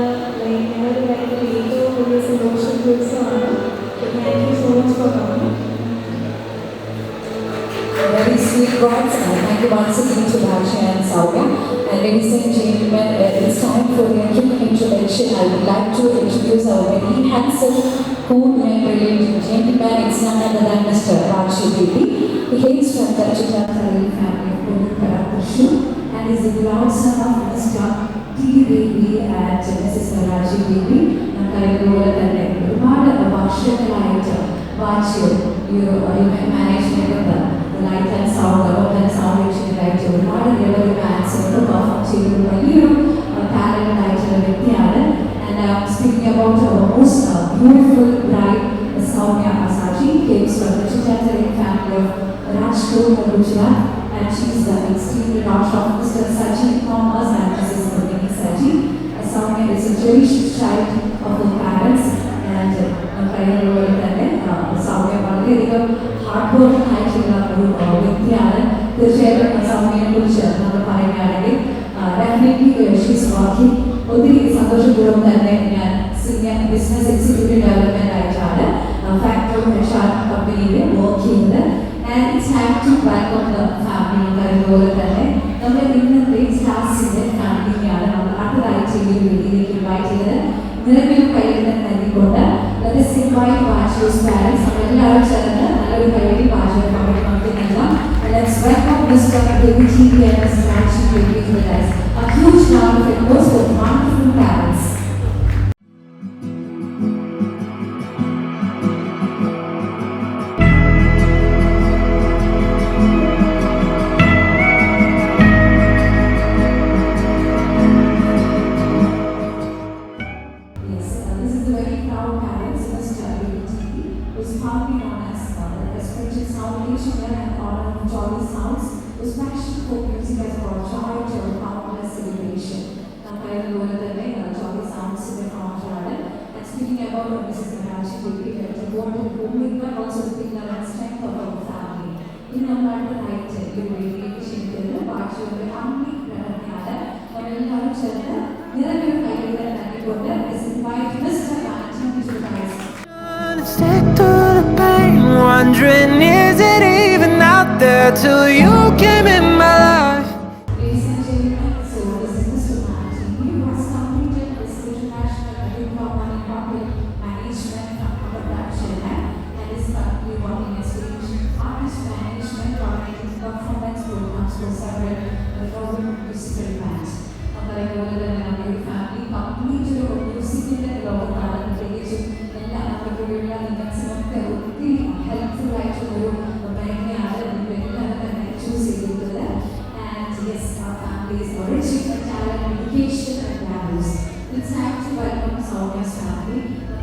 ഞങ്ങളുടെ ലൈഫിൽ ഏറ്റവും വലിയ സന്തോഷ ദിവസമാണ്. Thank you so much for coming. Very sweet words. Thank you once again to Raksha and Soumya. And ladies and gentlemen, it's time for the introduction. I would like to introduce our very handsome, cool and brilliant gentleman. It's none other than Mr. Raksha Devi. He hails from the Chittakarari family of Pudukkara, Thrissur, and is the grandson of Mr. T. Devi and Mrs. Raji Devi. നമുക്കറിയുന്നതുപോലെ തന്നെ ഒരുപാട് വർഷങ്ങളായിട്ട് watch management light and sound അതുപോലെ തന്നെ sound എഞ്ചിനീയറായിട്ട് ഒരുപാട് നിരവധി ബാൻഡ്സുകൾ perform ചെയ്തൊരു വലിയൊരു talented ആയിട്ടുള്ള വ്യക്തിയാണ്. And speaking about most beautiful bride Soumya Asaji comes from the Chittakarari family of Rajkot, Gujarat, and she is the extremely daughter of Mr. Sachin Thomas and Mrs. Murni Saji. Soumya is a cherished child of her parents, and നമുക്കറിയാവുന്നതുപോലെ തന്നെ സൗമ്യ വളരെയധികം hard work ആയിട്ടുള്ള ഒരു വ്യക്തിയാണ്. തീർച്ചയായിട്ടും സൗമ്യയെ കുറിച്ച് നമ്മൾ പറയുകയാണെങ്കിൽ ഡെഫിനറ്റ്ലി ഷീസ് വർക്കിംഗ്. ഒത്തിരി സന്തോഷപൂർവ്വം തന്നെ ഞാൻ സീനിയർ ബിസിനസ് എക്സിക്യൂട്ടീവ് ഡെവലപ്മെന്റ് ആയിട്ടാണ് ഫാക്ടറി HR കമ്പനിയിൽ വർക്ക് ചെയ്യുന്നത്. And it's time to welcome the family. അതുപോലെ തന്നെ നമ്മുടെ ഇന്നത്തെ സ്റ്റാഫ്സിന്റെ ഫാമിലിയാണ് നമ്മൾ അടുത്തതായിട്ട് ഈ ഒരു വേദിയിലേക്ക് ഇൻവൈറ്റ് ചെയ്തത്. നിലവിലും കയ്യിൽ നിന്ന് നൽകിക്കൊണ്ട് എല്ലാവരും ചേർന്ന് നല്ലൊരു കയ്യടി പാചകം പങ്കെടുക്കുന്നില്ല. Let's welcome Mr. Devi Ji and Mr. Raji Devi with us. A huge round of applause for wonderful parents. Stick to the pain, wondering is it even out there? had till you came in my life. Ladies and gentlemen, so this is Mr. Martin. He was completed his international diploma in public management from production and is currently working as artist management, coordinating performance programs for several musical bands. അതുപോലെ തന്നെ നമ്മുടെ family complete ഒരു മ്യൂസിക്കിൻ്റെ ലോകത്താണ് പ്രത്യേകിച്ചും എല്ലാ നമ്മുടെ കൂടെയുള്ള ഇവൻസിനൊക്കെ ഒത്തിരി ഹെൽപ്ഫുൾ ആയിട്ടുള്ളൊരു മേഖലയാണ് നിങ്ങൾ എല്ലാവരും തന്നെ ചൂസ് ചെയ്തിട്ടുള്ളത്. And yes, our family is enriching the talent, education and values. It's time to welcome Soumya's family.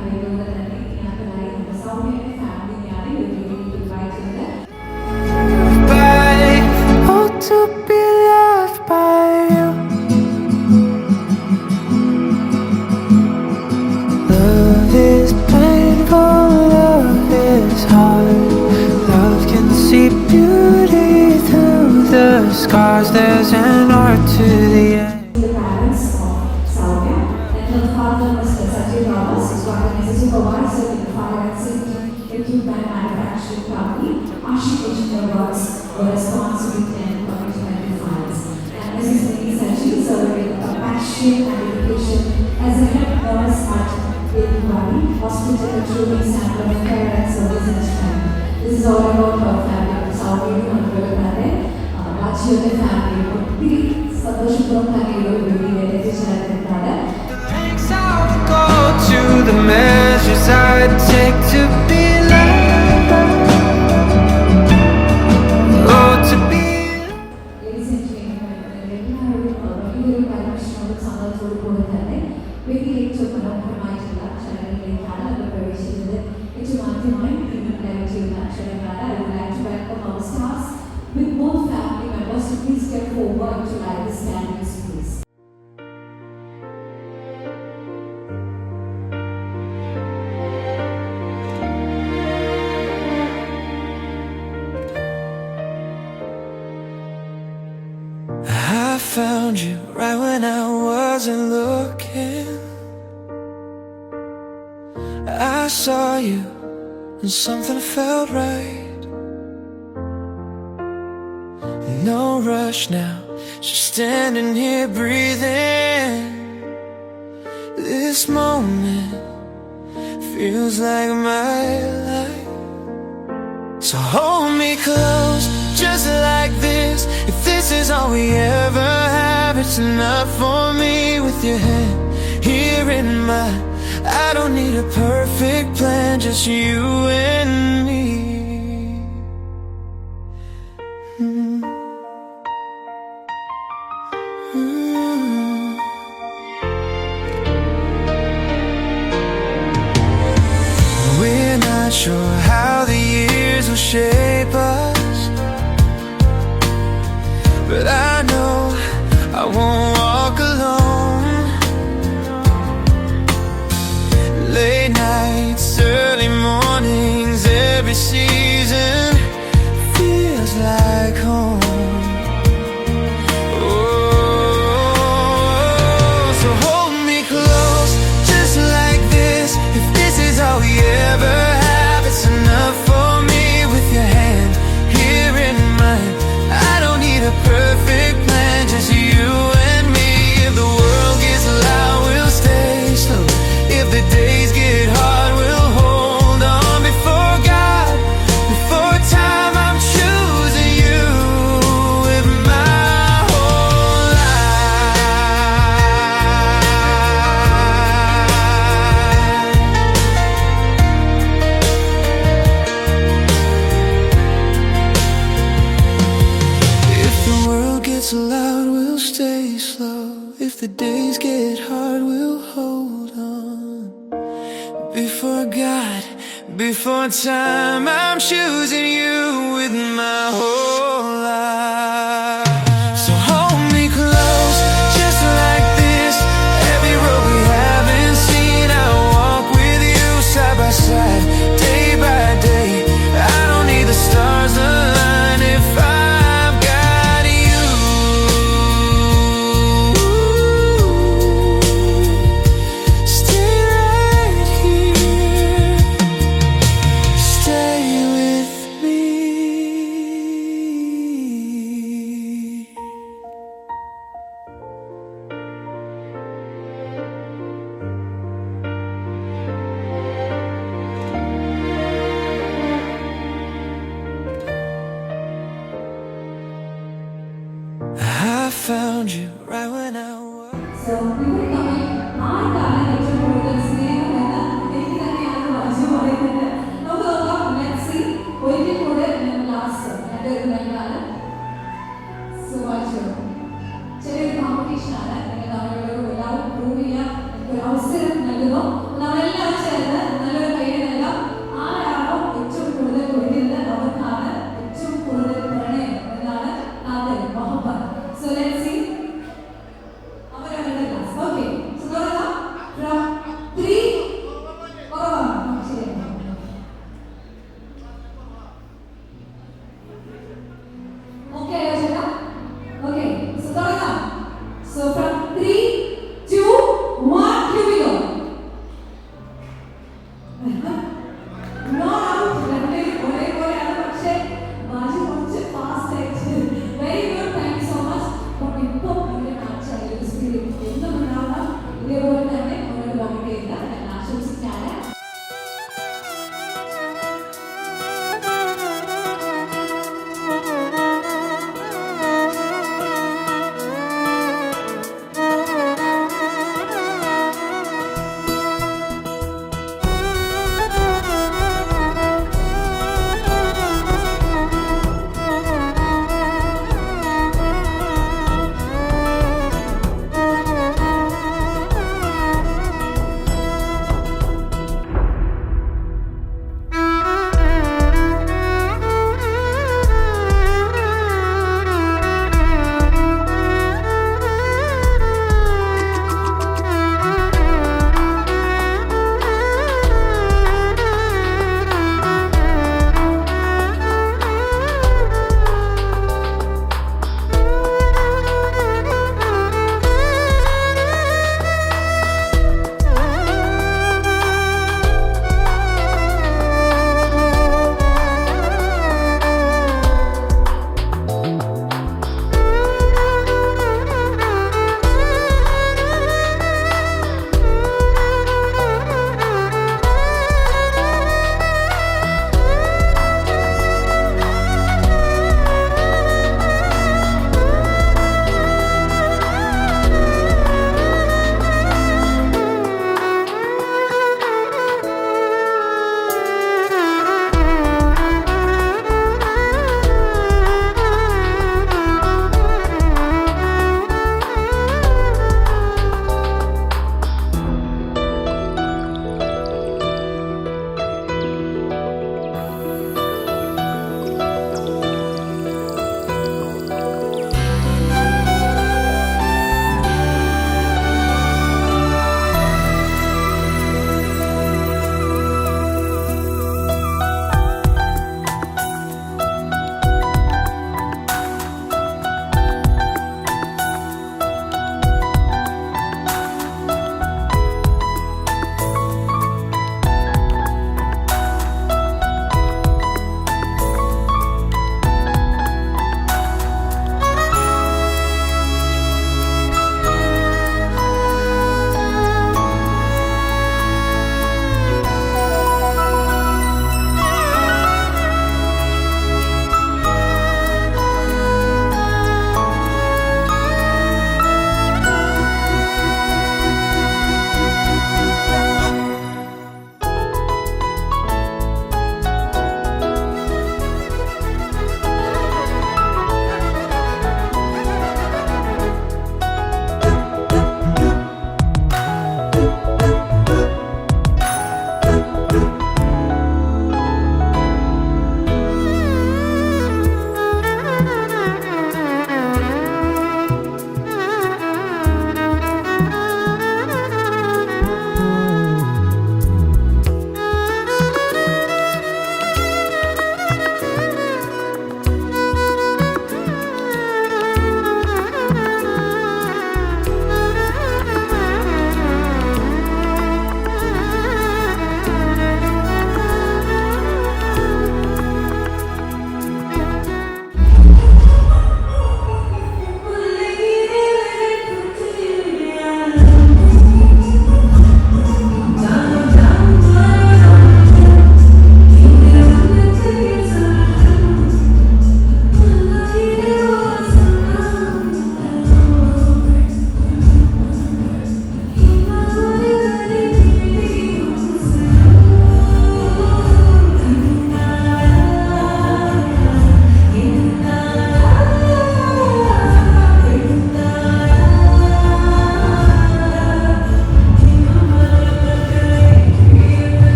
അതുപോലെ തന്നെ ഇതിനകത്തായി നമ്മുടെ സൗമ്യയുടെ ഫാമിലിയാണ് ഈ ഒരു വീഡിയോയിൽ ഇൻവൈറ്റ് ചെയ്യുന്നത്. Oh, to be loved by you. Love is painful, love is hard. Love can see beauty through the scars. There's an art to the end. The parents of Soumya and her father, Mr. Sajid Roberts, is working as a supervisor in the fire and safety equipment manufacturing company. Ashish Roberts were responsibility and commitment to finance. And Mrs. Nini Sajid serving compassion and education as a head nurse at Baby Hospital, a truly example of care and service and strength. This is all about her family. Soumya and Rajyയുടെ family ഒത്തിരി സന്തോഷപൂർവ്വം തന്നെ ഈ ഒരു video എത്തിച്ചേർന്നിട്ടാണ്. Thanks, I'll go to the measures I'd take to be loved. Oh, to be. Ladies and gentlemen, എല്ലാവരും വലിയൊരു പരമേശ്വരനോട് സമ്മതത്തോടു കൂടി തന്നെ വലിയ ഏറ്റവും മനോഹരമായിട്ടുള്ള ചടങ്ങിലേക്കാണ് നമ്മൾ പ്രവേശിക്കുന്നത്. ഏറ്റവും ആദ്യമായി ഇന്ന് ചെയ്യുന്ന ക്ഷണങ്ങളാണ്. I would like to welcome our stars with both family members to please step forward to light the standing space. I found you right when I wasn't looking. I saw you and something felt right. No rush now, just standing here breathing. This moment feels like my life. So hold me close, just like this. If this is all we ever have, it's enough for me. With your hand here in mine, I don't need a perfect plan, just you and me. We're not sure how the years will shape us, but I know I won't walk alone. Late nights, early mornings, every season feels like home. Oh, so hold me close, just like this. If this is all we ever have, it's enough for me. With your hand here in mine, I don't need a perfect plan, just you and me. If the world gets loud, we'll stay slow. If the days get hard, we'll hold on. Before God, before time, I'm choosing you with my whole life. If the world gets loud, we'll stay slow. If the days get hard, we'll hold on. Before God, before time, I'm choosing you with my whole life. So hold me close, just like this. Every road we haven't seen, I'll walk with you side by side, day by day. I don't need the stars align if I've got you. Stay right here, stay with me. found you right when I was. So ഇവിടെ തമ്മിൽ ആർക്കാണ് ഏറ്റവും കൂടുതൽ സ്നേഹമെന്ന് എനിക്ക് തന്നെയാണ് വാശി പറയുന്നത്. നമുക്ക് നോക്കാം. Let's see. ഒരിക്കൽ കൂടെ ലാസ്റ്റ് രണ്ടുപേരും നൽകാണ്. ചെറിയൊരു കോമ്പറ്റീഷനാണ്. നിങ്ങൾ തമ്മിലുള്ള എല്ലാവരും പ്രൂവ് ചെയ്യാൻ ഒരു അവസരം നൽകുന്നു. നമ്മളെല്ലാവരും ചേർന്ന് നല്ലൊരു കൈയ്യടി നൽകാം. ആരാണോ ഏറ്റവും കൂടുതൽ കൊടുക്കുന്നത് അവർക്കാണ് ഏറ്റവും കൂടുതൽ പ്രണയം എന്നാണ് കാതൽ മുഹബത്ത്. So let's see. അവരവരുടെ ക്ലാസ്. Okay.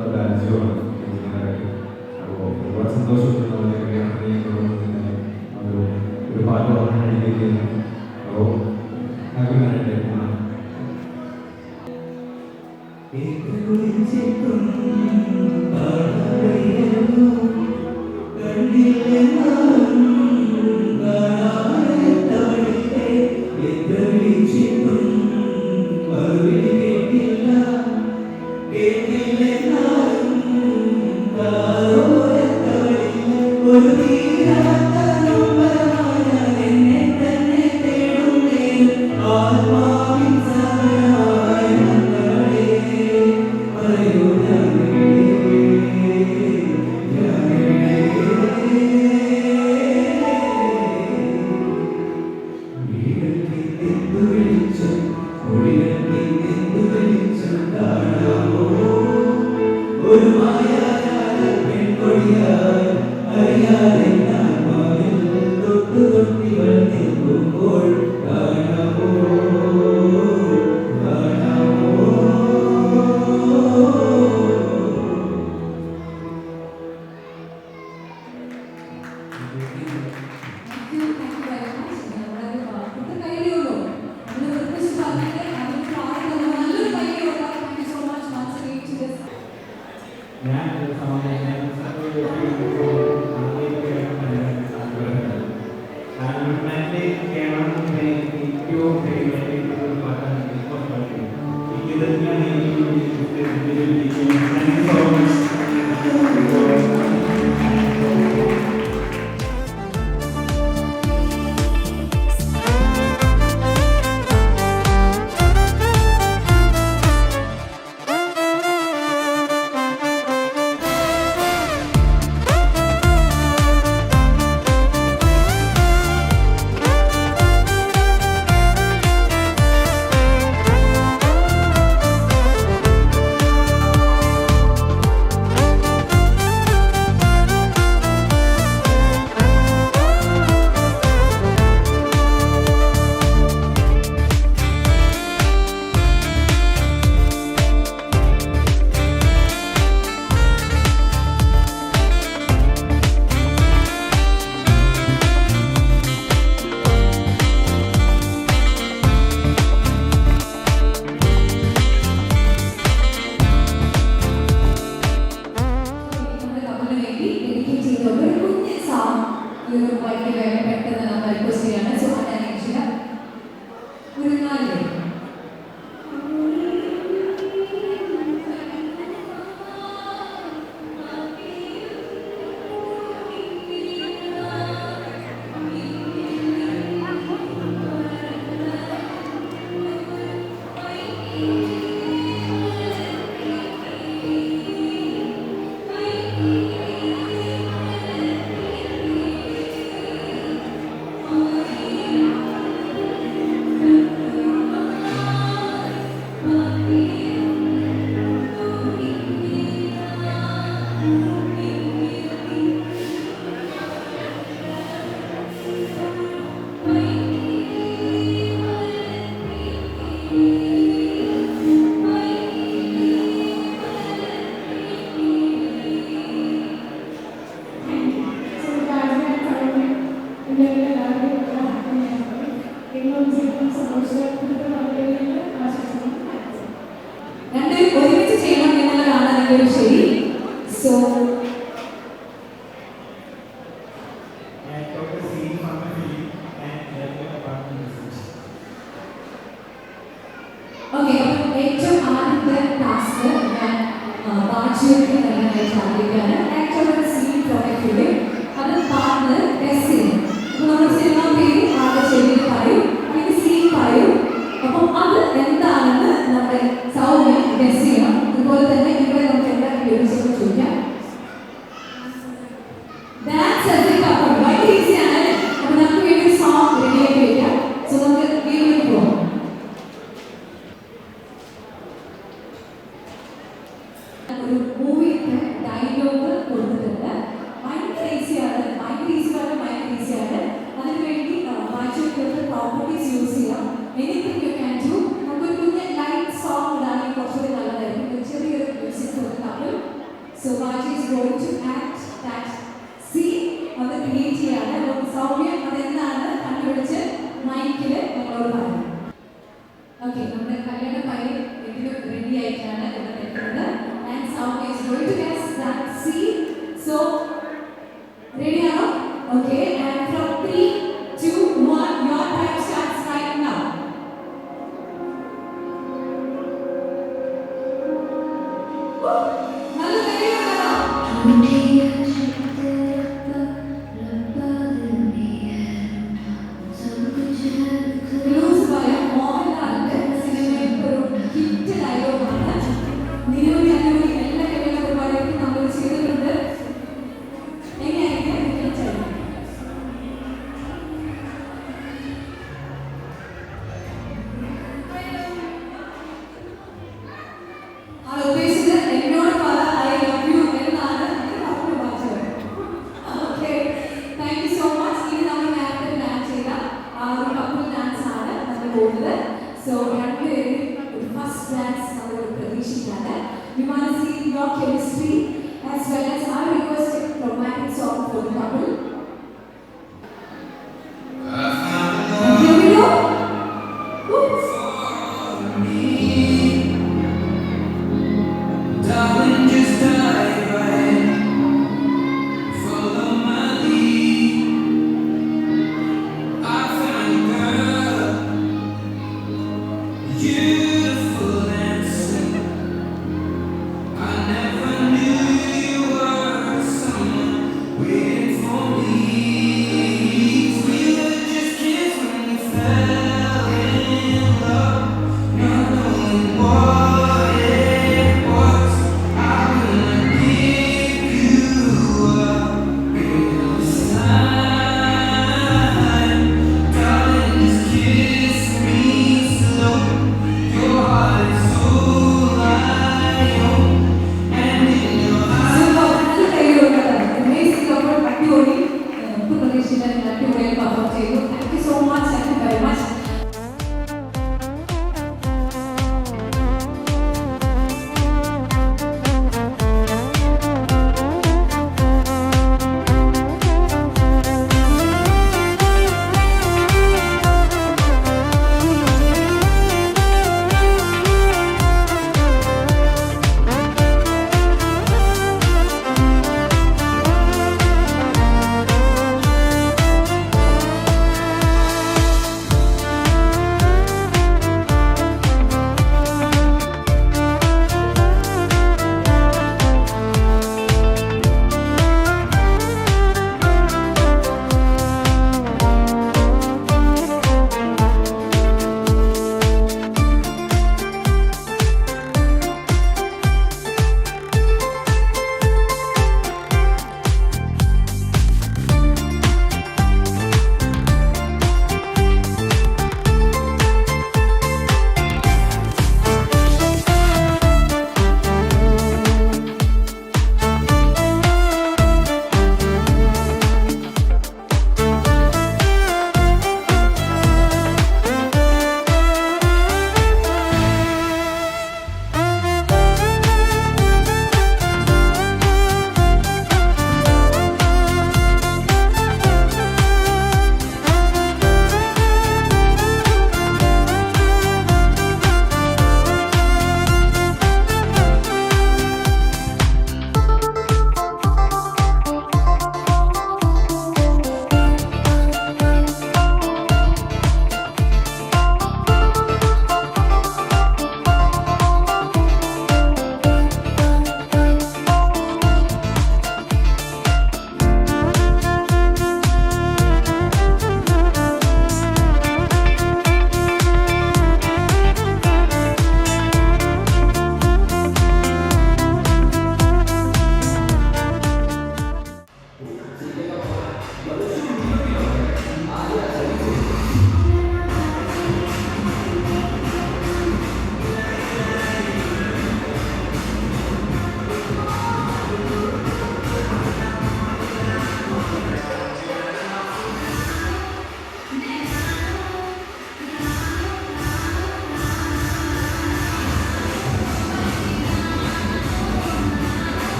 തന്നിട്ടുള്ള രാജ്യമാണ് എഞ്ചിനീയറായിട്ട്. അപ്പോൾ ഒരുപാട് സന്തോഷമുണ്ട് നമ്മളെ ഒരു പാട്ട് പറഞ്ഞു. അപ്പോൾ ഹാപ്പി മാരിഡ് ഡേ. ഒരു മൂവിയുടെ dialogue So Raji is going to act that scene അത് ക്രിയേറ്റ് ചെയ്യാണ്. അപ്പോൾ സൗമ്യം അതെന്താണ് കണ്ടുപിടിച്ച് മൈക്കിൽ നമ്മളോട് പറയാം. ഓക്കെ, നമ്മുടെ കല്യാണ പയ്യൻ ഇതിലും റെഡി ആയിട്ടാണ് ഇവിടെ നിൽക്കുന്നത്. And Soumya is going to guess that scene. So ready ആണോ? Okay, and from 3, 2, 1, your time starts right now. നല്ല കൈയ്യടിയാണോ? ന്യൂസ് പറയാം, മോഹൻലാലിന്റെ സിനിമയിൽ ഒരു ഹിറ്റ് ഡയലോഗാണ്. നിരവധി അനവധി എല്ലാ കല്യാണ പരിപാടികളും നമ്മൾ ചെയ്തിട്ടുണ്ട്. എങ്ങനെയായിരിക്കും ഇതിനെ ചെയ്യുന്നത്? അത് ഉദ്ദേശിച്ചത് എന്നോട് പറ ഐ ലവ് യു എന്നാണ് പറഞ്ഞു വായിച്ചത്. Okay, thank you so much. ഇനി നമ്മൾ നേരത്തെ പ്ലാൻ ചെയ്ത ആ ഒരു കപ്പിൾ ഡാൻസ് ആണ് നമ്മൾ പോകുന്നത്. സോ രണ്ടുപേരും ഒരു ഫസ്റ്റ് ഡാൻസ് നമ്മൾ പ്രതീക്ഷിക്കാണ്. We want to see your chemistry as well as I request a romantic song for the couple. Here we go. Darling, just dive right, follow my lead. I found a girl, beautiful and sweet. I never knew you were someone waiting for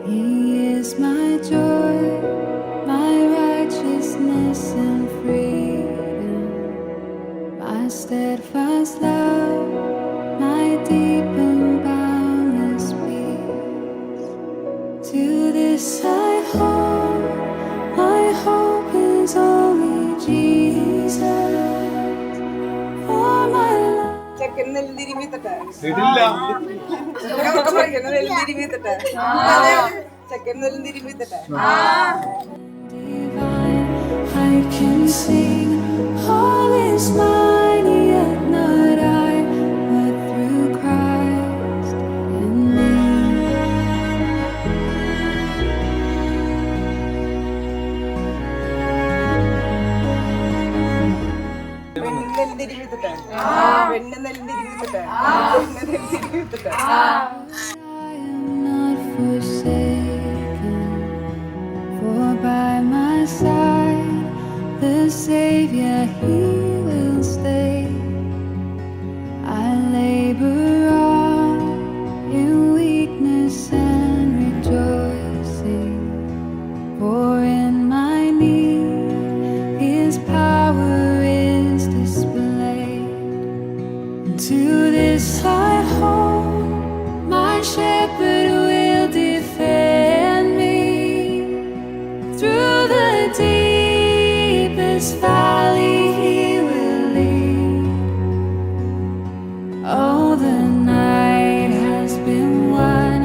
He is my joy, my righteousness and freedom, my steadfast love, my deep and boundless peace. To this I hold, my hope is only Jesus. For my life. Divine, I can sing, all is mine, yet not I, but through Christ in me. I am not forsaken, for by my side the Savior, He will stay. I labor on in weakness and rejoicing, for in my need His power is displayed. To this I hold, my shepherd will defend me. Through the deepest valley He will lead. Oh, the night has been won,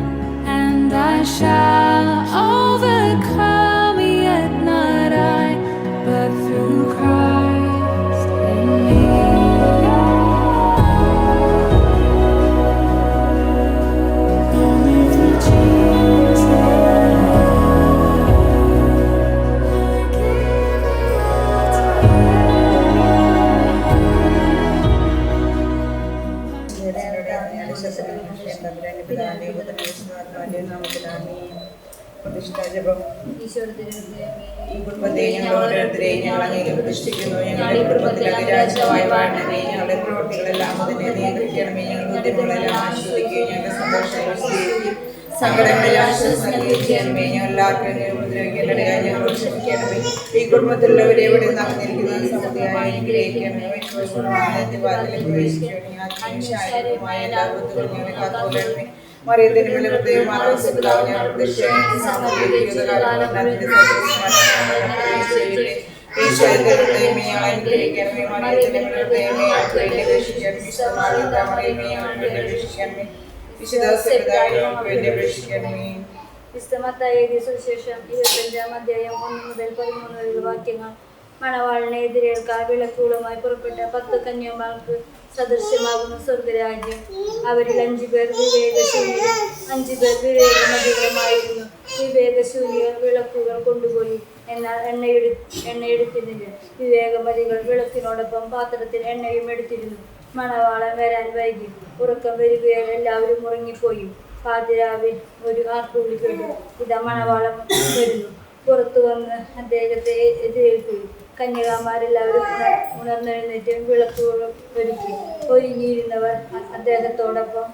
and I shall overcome, yet not I, but through Christ in me. Only through Jesus I give it all to ഈ കുടുംബത്തെ ഞങ്ങൾ ഓരോരുത്തരെയും ഞങ്ങൾ അങ്ങേക്ക് പ്രതിഷ്ഠിക്കുന്നു. ഞങ്ങളുടെ കുടുംബത്തിൽ അതിരാജാവായി വാഴണമേ. ഞങ്ങളുടെ പ്രവൃത്തികളെല്ലാം അതിനെ നിയന്ത്രിക്കണമേ. ഞങ്ങൾ ബുദ്ധിമുകളെല്ലാം ആശ്വസിക്കുകയും ഞങ്ങളുടെ സന്തോഷം സങ്കടങ്ങളിൽ ആശ്വാസം നൽകിക്കണമേ. ഞങ്ങൾ എല്ലാവർക്കും ഉപദ്രവിക്കേണ്ടതായ ഞങ്ങൾ ക്ഷമിക്കണമേ. ഈ കുടുംബത്തിലുള്ളവരെ എവിടെ നടന്നിരിക്കുന്ന സമൃദ്ധിയായി അനുഗ്രഹിക്കണമേ. ശാരീരികമായ എല്ലാ ബുദ്ധികളും ഞങ്ങളെ കാത്തുകൊള്ളണമേ. മറിയത്തിന് മേലെ പ്രത്യേകമായ ഞങ്ങൾ സുവിശേഷം 25-ാം അധ്യായം 1 മുതൽ 13 വരെയുള്ള വാക്യങ്ങൾ. മണവാളിനെ എതിരേൽക്കാൻ വിളക്കുകളുമായി പുറപ്പെട്ട 10 കന്യകമാർക്ക് സദൃശ്യമാകുന്ന സ്വർഗരാജ്യം. അവരിൽ 5 പേർ വിവേകശൂന്യരും 5 പേർ വിവേകമതികളുമായിരുന്നു. വിവേകശൂന്യർ വിളക്കുകൾ കൊണ്ടുപോയി, എന്നാൽ എണ്ണയെടുത്തിരുന്നില്ല. വിവേകമതികൾ വിളക്കിനോടൊപ്പം പാത്രത്തിൽ എണ്ണയും എടുത്തിരുന്നു. മണവാളൻ വരാൻ വൈകി. ഉറക്കം വരികയാൽ എല്ലാവരും ഉറങ്ങിപ്പോയി. പാതിരാവിൽ ഒരു ആർപ്പുവിളി കേട്ടു, ഇതാ മണവാളൻ വരുന്നു. പുറത്തു വന്ന് അദ്ദേഹത്തെ എതിരേൽക്കുകയും കന്യകാമാരെല്ലാവരും ഉണർന്നെഴുന്നേറ്റ് വിളക്കുകൾ ഒരുക്കി. ഒരുങ്ങിയിരുന്നവർ അദ്ദേഹത്തോടൊപ്പം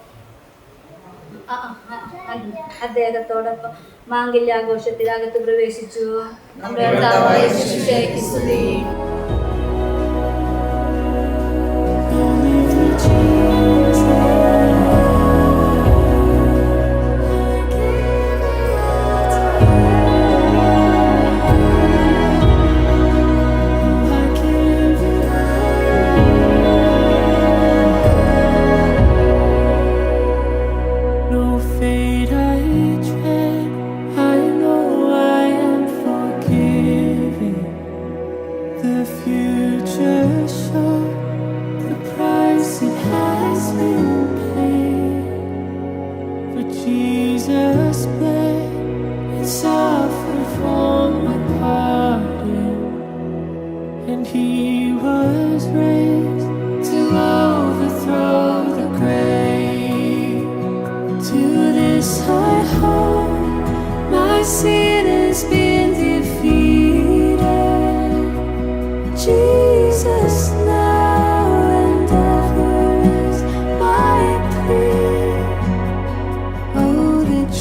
മാംഗല്യാഘോഷത്തിൽ അകത്ത് പ്രവേശിച്ചു. നമ്മുടെ കർത്താവായ യേശുവിനെ സ്തുതി.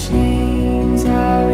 Chains are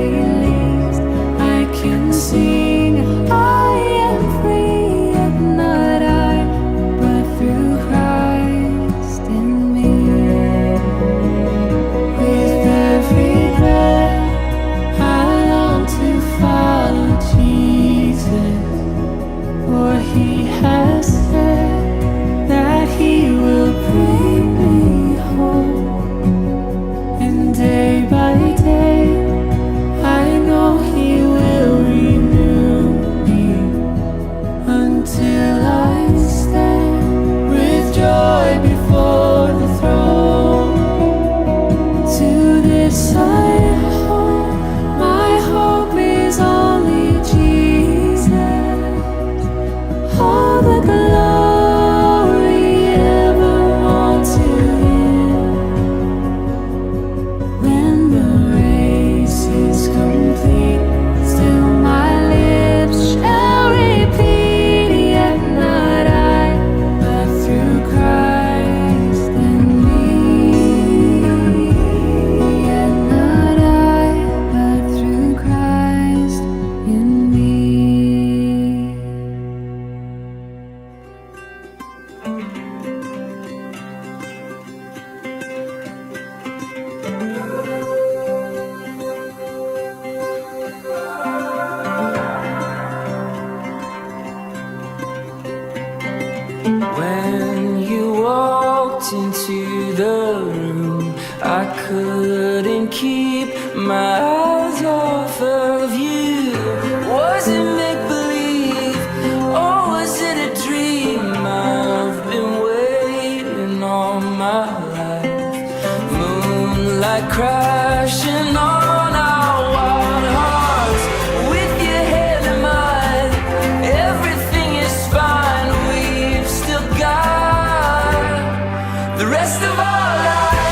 like crashing on our wild hearts. With your head in mine, everything is fine. We've still got the rest of our lives.